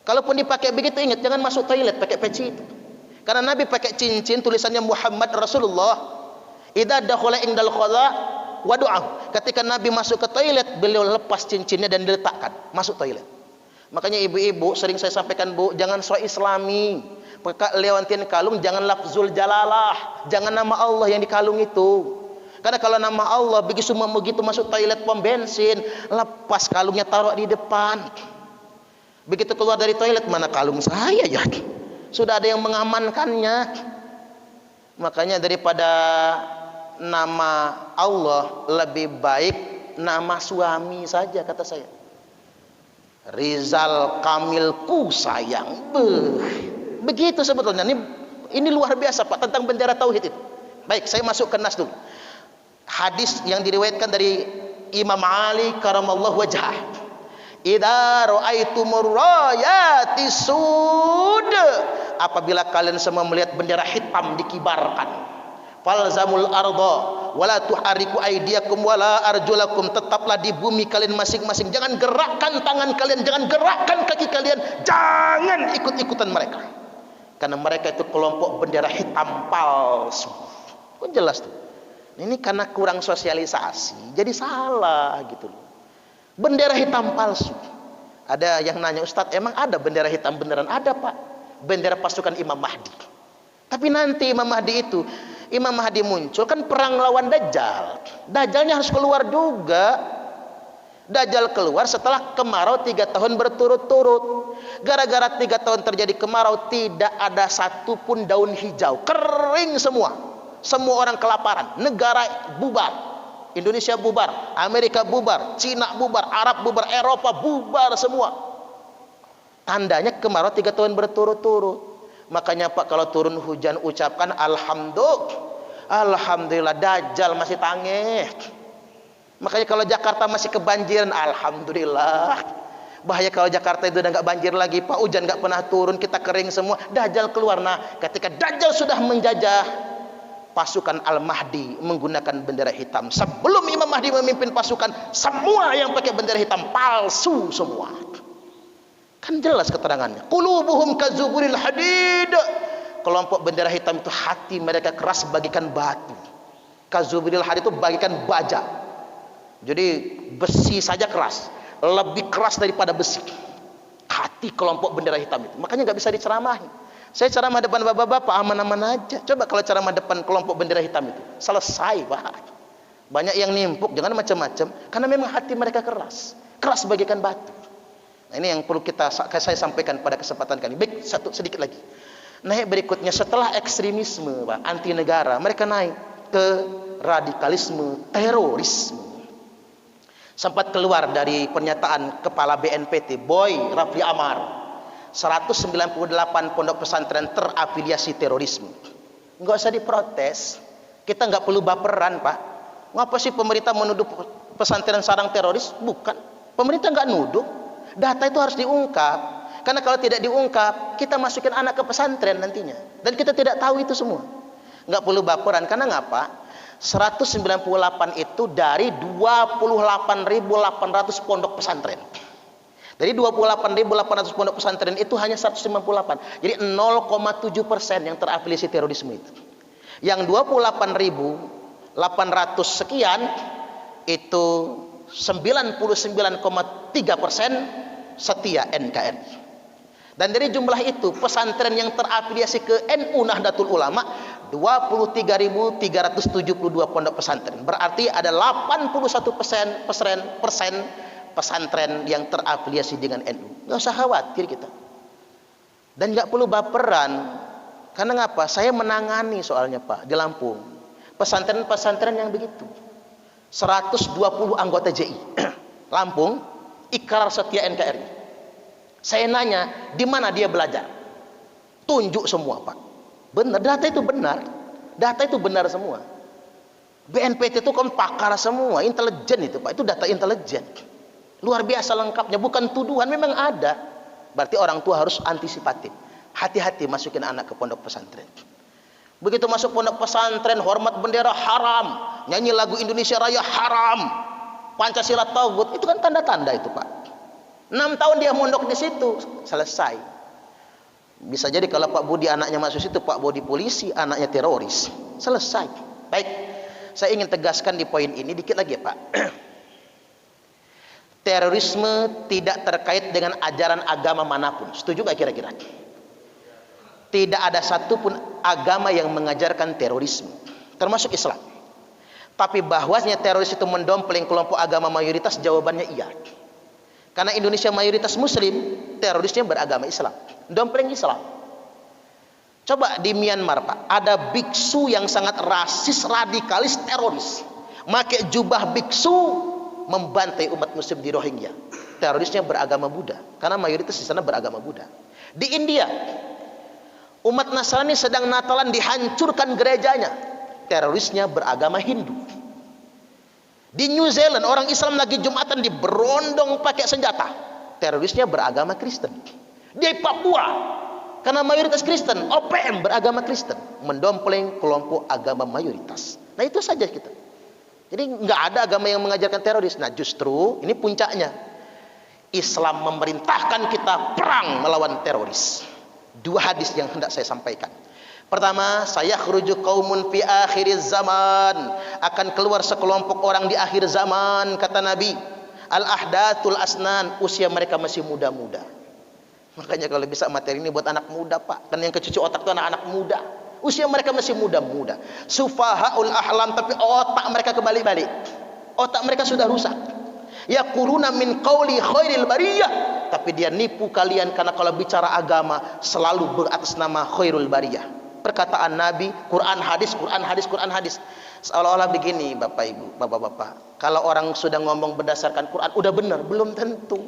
Kalaupun dipakai begitu, ingat jangan masuk toilet pakai peci itu. Karena Nabi pakai cincin tulisannya Muhammad Rasulullah. Idza dakhala indal khala wa du'a. Ketika Nabi masuk ke toilet, beliau lepas cincinnya dan diletakkan masuk toilet. Makanya ibu-ibu sering saya sampaikan, Bu, jangan so islami. Lewantin kalung jangan lafzul jalalah, jangan nama Allah yang di kalung itu. Karena kalau nama Allah begitu masuk toilet pom bensin, lepas kalungnya taruh di depan. Begitu keluar dari toilet, mana kalung saya ya? Sudah ada yang mengamankannya. Makanya daripada nama Allah lebih baik nama suami saja, kata saya. Rizal Kamilku sayang. Begitu sebetulnya. Ini luar biasa Pak tentang bendera tauhid itu. Baik, saya masuk ke nas dulu. Hadis yang diriwayatkan dari Imam Ali karamallahu wajhah. Idza ra'aitumur rayati sud, apabila kalian semua melihat bendera hitam dikibarkan, falzamul arda wala tuhariku aydiyakum wala arjulakum, tetaplah di bumi kalian masing-masing, jangan gerakkan tangan kalian, jangan gerakkan kaki kalian, jangan ikut-ikutan mereka, karena mereka itu kelompok bendera hitam palsu. Kok jelas tuh? Ini karena kurang sosialisasi jadi salah gitu loh. Bendera hitam palsu. Ada yang nanya, Ustadz, emang ada bendera hitam beneran? Ada Pak, bendera pasukan Imam Mahdi. Tapi nanti Imam Mahdi muncul kan perang lawan Dajjal. Dajjalnya harus keluar juga. Dajjal keluar setelah kemarau 3 tahun berturut-turut. Gara-gara 3 tahun terjadi kemarau, tidak ada satupun daun hijau, kering semua. Semua orang kelaparan, negara bubar. Indonesia bubar, Amerika bubar, Cina bubar, Arab bubar, Eropa bubar semua. Tandanya kemarau 3 tahun berturut-turut. Makanya Pak, kalau turun hujan ucapkan Alhamdulillah, Dajjal masih tangeh. Makanya kalau Jakarta masih kebanjiran, Alhamdulillah. Bahaya kalau Jakarta itu udah nggak banjir lagi Pak, hujan nggak pernah turun, kita kering semua, Dajjal keluar. Nah, ketika Dajjal sudah menjajah, pasukan Al-Mahdi menggunakan bendera hitam. Sebelum Imam Mahdi memimpin pasukan, semua yang pakai bendera hitam palsu semua. Kan jelas keterangannya. Qulubuhum kazuburil hadid. Kelompok bendera hitam itu hati mereka keras bagikan batu. Kazuburil hadid itu bagikan baja. Jadi besi saja keras, lebih keras daripada besi. Hati kelompok bendera hitam itu. Makanya nggak bisa diceramahi. Saya ceramah depan bapak-bapak aman-aman aja. Coba kalau ceramah depan kelompok bendera hitam itu, selesai Pak. Banyak yang nimpuk, jangan macam-macam, karena memang hati mereka keras bagaikan batu. Nah, ini yang perlu saya sampaikan pada kesempatan kali. Baik, sedikit lagi. Naik berikutnya, setelah ekstremisme Pak, anti negara, mereka naik ke radikalisme, terorisme. Sempat keluar dari pernyataan kepala BNPT Boy Rafli Amar, 198 pondok pesantren terafiliasi terorisme. Enggak usah diprotes, kita enggak perlu baperan Pak. Ngapa sih pemerintah menuduh pesantren sarang teroris? Bukan, pemerintah enggak nuduh. Data itu harus diungkap, karena kalau tidak diungkap, kita masukin anak ke pesantren nantinya, dan kita tidak tahu itu semua. Enggak perlu baperan, karena ngapa? 198 itu dari 28.800 pondok pesantren. Dari 28.800 pondok pesantren itu hanya 158. Jadi 0,7% yang terafiliasi terorisme itu. Yang 28.800 sekian itu 99,3% setia NKRI. Dan dari jumlah itu pesantren yang terafiliasi ke NU Nahdlatul Ulama 23.372 pondok pesantren. Berarti ada 81% pesantren yang terafiliasi dengan NU. Nggak usah khawatir kita. Dan nggak perlu baperan. Karena ngapa? Saya menangani soalnya Pak di Lampung. Pesantren-pesantren yang begitu. 120 anggota JI. Lampung, ikrar setia NKRI. Saya nanya, di mana dia belajar? Tunjuk semua Pak. Benar, data itu benar. Data itu benar semua. BNPT itu kan pakar semua, intelijen itu Pak. Itu data intelijen. Luar biasa lengkapnya, bukan tuduhan, memang ada. Berarti orang tua harus antisipatif. Hati-hati masukin anak ke pondok pesantren. Begitu masuk pondok pesantren, hormat bendera haram, nyanyi lagu Indonesia Raya haram, Pancasila tauhid, itu kan tanda-tanda itu Pak. 6 tahun dia mondok di situ, selesai. Bisa jadi kalau Pak Budi anaknya masuk situ, Pak Budi polisi, anaknya teroris, selesai. Baik, saya ingin tegaskan di poin ini dikit lagi ya Pak. Terorisme tidak terkait dengan ajaran agama manapun. Setuju gak kira-kira? Tidak ada satupun agama yang mengajarkan terorisme, termasuk Islam. Tapi bahwasanya teroris itu mendompleng kelompok agama mayoritas, jawabannya iya. Karena Indonesia mayoritas Muslim, terorisnya beragama Islam, dompleng Islam. Coba di Myanmar Pak, ada biksu yang sangat rasis, radikalis, teroris, pakai jubah biksu, membantai umat Muslim di Rohingya. Terorisnya beragama Buddha, karena mayoritas di sana beragama Buddha. Di India, umat Nasrani sedang Natalan, dihancurkan gerejanya, terorisnya beragama Hindu. Di New Zealand orang Islam lagi Jumatan diberondong pakai senjata, terorisnya beragama Kristen. Di Papua, karena mayoritas Kristen, OPM beragama Kristen, mendompleng kelompok agama mayoritas. Nah itu saja kita. Jadi nggak ada agama yang mengajarkan teroris. Nah justru ini puncaknya, Islam memerintahkan kita perang melawan teroris. 2 hadis yang hendak saya sampaikan. Pertama, saya khruju qaumun fi akhiriz zaman, akan keluar sekelompok orang di akhir zaman, kata Nabi. Al-ahdatul asnan, usia mereka masih muda-muda. Makanya kalau bisa materi ini buat anak muda Pak, kan yang kecucu otak itu anak-anak muda. Usia mereka masih muda-muda. Sufahaul ahlam, tapi otak mereka kebalik-balik. Otak mereka sudah rusak. Yaquluna min qauli khairil bariyah, tapi dia nipu kalian karena kalau bicara agama selalu beratas nama khairul bariyah. Perkataan Nabi, Quran hadis, Quran hadis, Quran hadis. Seolah-olah begini Bapak Ibu, Bapak-bapak, kalau orang sudah ngomong berdasarkan Quran udah benar, belum tentu.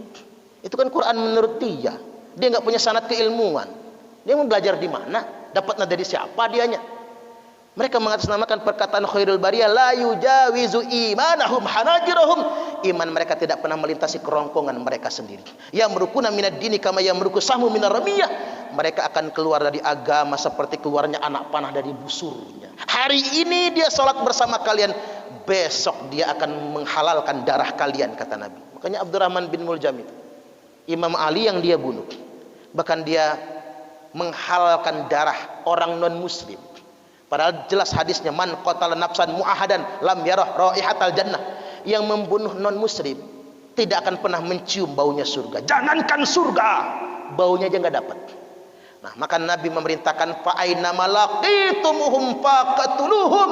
Itu kan Quran menurut dia. Dia nggak punya sanad keilmuan. Dia mau belajar di mana? Dapatnya dari siapa dianya? Mereka mengatasnamakan perkataan khairul bariyah, la yujawizu imanahum hanajirahum. Iman mereka tidak pernah melintasi kerongkongan mereka sendiri. Yamrukuna minad dini kama yamruku sahmu minar ramiyah. Mereka akan keluar dari agama seperti keluarnya anak panah dari busurnya. Hari ini dia sholat bersama kalian, besok dia akan menghalalkan darah kalian, kata Nabi. Makanya Abdurrahman bin Muljam itu, Imam Ali yang dia bunuh, bahkan dia menghalalkan darah orang non muslim. Padahal jelas hadisnya, man qatala nafsan muahadan lam yarah raihatal jannah. Yang membunuh non muslim tidak akan pernah mencium baunya surga. Jangankan surga, baunya aja nggak dapat. Nah, maka Nabi memerintahkan fa aina malaqitumuhum faqatuluhum.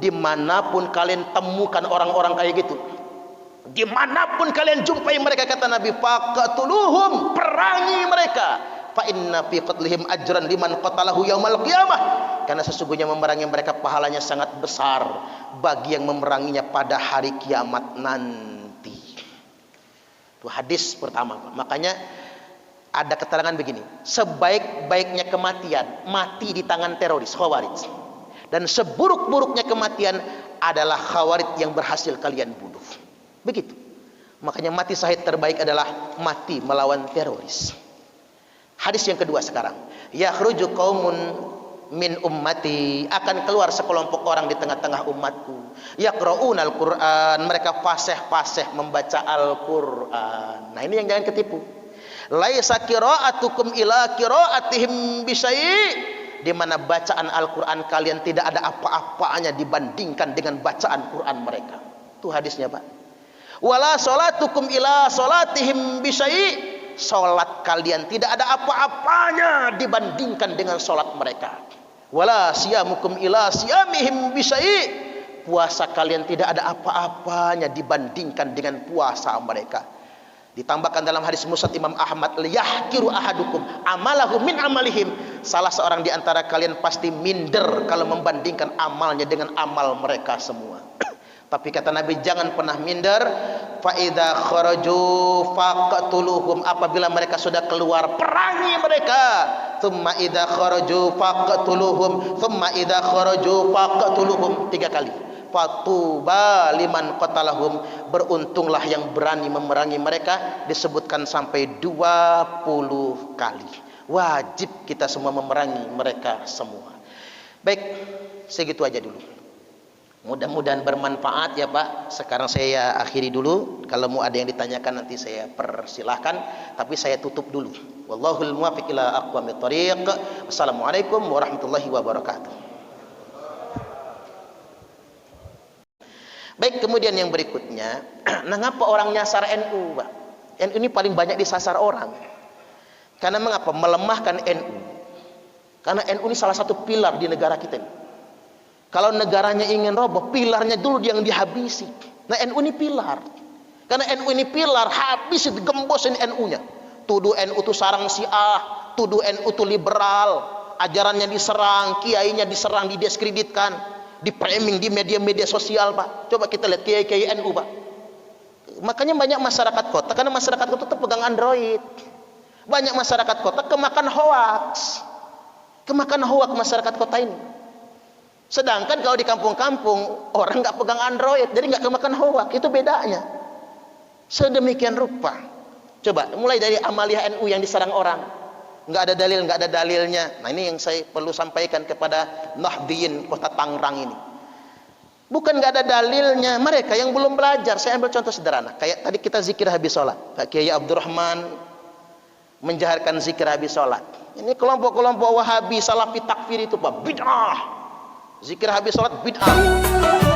Dimanapun kalian temukan orang-orang kayak gitu, dimanapun kalian jumpai mereka, kata Nabi, faqatuluhum, perangi mereka. Fa inna fi qatlihim ajran liman qatalahu yaumal qiyamah. Karena sesungguhnya memerangi mereka pahalanya sangat besar bagi yang memeranginya pada hari kiamat nanti. Itu hadis pertama. Makanya ada keterangan begini, sebaik-baiknya kematian mati di tangan teroris Khawarij, dan seburuk-buruknya kematian adalah Khawarij yang berhasil kalian bunuh. Begitu. Makanya mati syahid terbaik adalah mati melawan teroris. Hadis yang kedua sekarang, yakhruju qaumun min ummati, akan keluar sekelompok orang di tengah-tengah umatku, yaqra'unal Qur'an, mereka fasih-fasih membaca Al-Qur'an. Nah ini yang jangan ketipu. Laisa qira'atukum ila qira'atihim bisyai', di mana bacaan Al-Qur'an kalian tidak ada apa-apanya dibandingkan dengan bacaan Quran mereka. Itu hadisnya Pak. Wala salatukum ila salatihim bisyai', salat kalian tidak ada apa-apanya dibandingkan dengan salat mereka. Wala siyamukum ila siyamihim bisyai', puasa kalian tidak ada apa-apanya dibandingkan dengan puasa mereka. Ditambahkan dalam hadis musnad Imam Ahmad, liyahkiru ahadukum amalahu min amalihim, salah seorang di antara kalian pasti minder kalau membandingkan amalnya dengan amal mereka semua. Tapi kata Nabi, jangan pernah minder. Fa idza kharaju faqtuluhum, apabila mereka sudah keluar, perangi mereka. Tsumma idza kharaju faqtuluhum, tsumma idza kharaju faqtuluhum, 3 kali. Fatuba liman qatalahum, beruntunglah yang berani memerangi mereka, disebutkan sampai 20 kali. Wajib kita semua memerangi mereka semua. Baik, segitu aja dulu. Mudah-mudahan bermanfaat ya Pak. Sekarang saya akhiri dulu. Kalau mau ada yang ditanyakan nanti saya persilahkan, tapi saya tutup dulu. Wallahul muwaffiq ila aqwamit thoriq. Wassalamualaikum warahmatullahi wabarakatuh. Baik, kemudian yang berikutnya, mengapa orang nyasar NU, Pak? NU ini paling banyak disasar orang. Karena mengapa? Melemahkan NU. Karena NU ini salah satu pilar di negara kita ini. Kalau negaranya ingin roboh, pilarnya dulu yang dihabisi. Nah, NU ini pilar. Karena NU ini pilar, habis digembosin NU-nya. Tuduh NU itu sarang Syiah, tuduh NU itu liberal, ajarannya diserang, kiainya diserang, didiskreditkan, di-framing di media-media sosial, Pak. Coba kita lihat kiai-kiai NU, Pak. Makanya banyak masyarakat kota, karena masyarakat kota itu pegang Android. Banyak masyarakat kota kemakan hoaks. Kemakan hoaks masyarakat kota ini. Sedangkan kalau di kampung-kampung orang nggak pegang Android, jadi nggak kemakan hoak. Itu bedanya. Sedemikian rupa. Coba mulai dari Amaliyah NU yang diserang orang, nggak ada dalil, nggak ada dalilnya. Nah, ini yang saya perlu sampaikan kepada Nahdliyin kota Tangerang ini. Bukan nggak ada dalilnya, mereka yang belum belajar. Saya ambil contoh sederhana. Kayak tadi kita zikir habis sholat, Pak Kiai Abdurrahman menjaharkan zikir habis sholat. Ini kelompok-kelompok Wahabi, Salafi, takfir itu Pak, bid'ah. Zikir habis sholat bid'ah.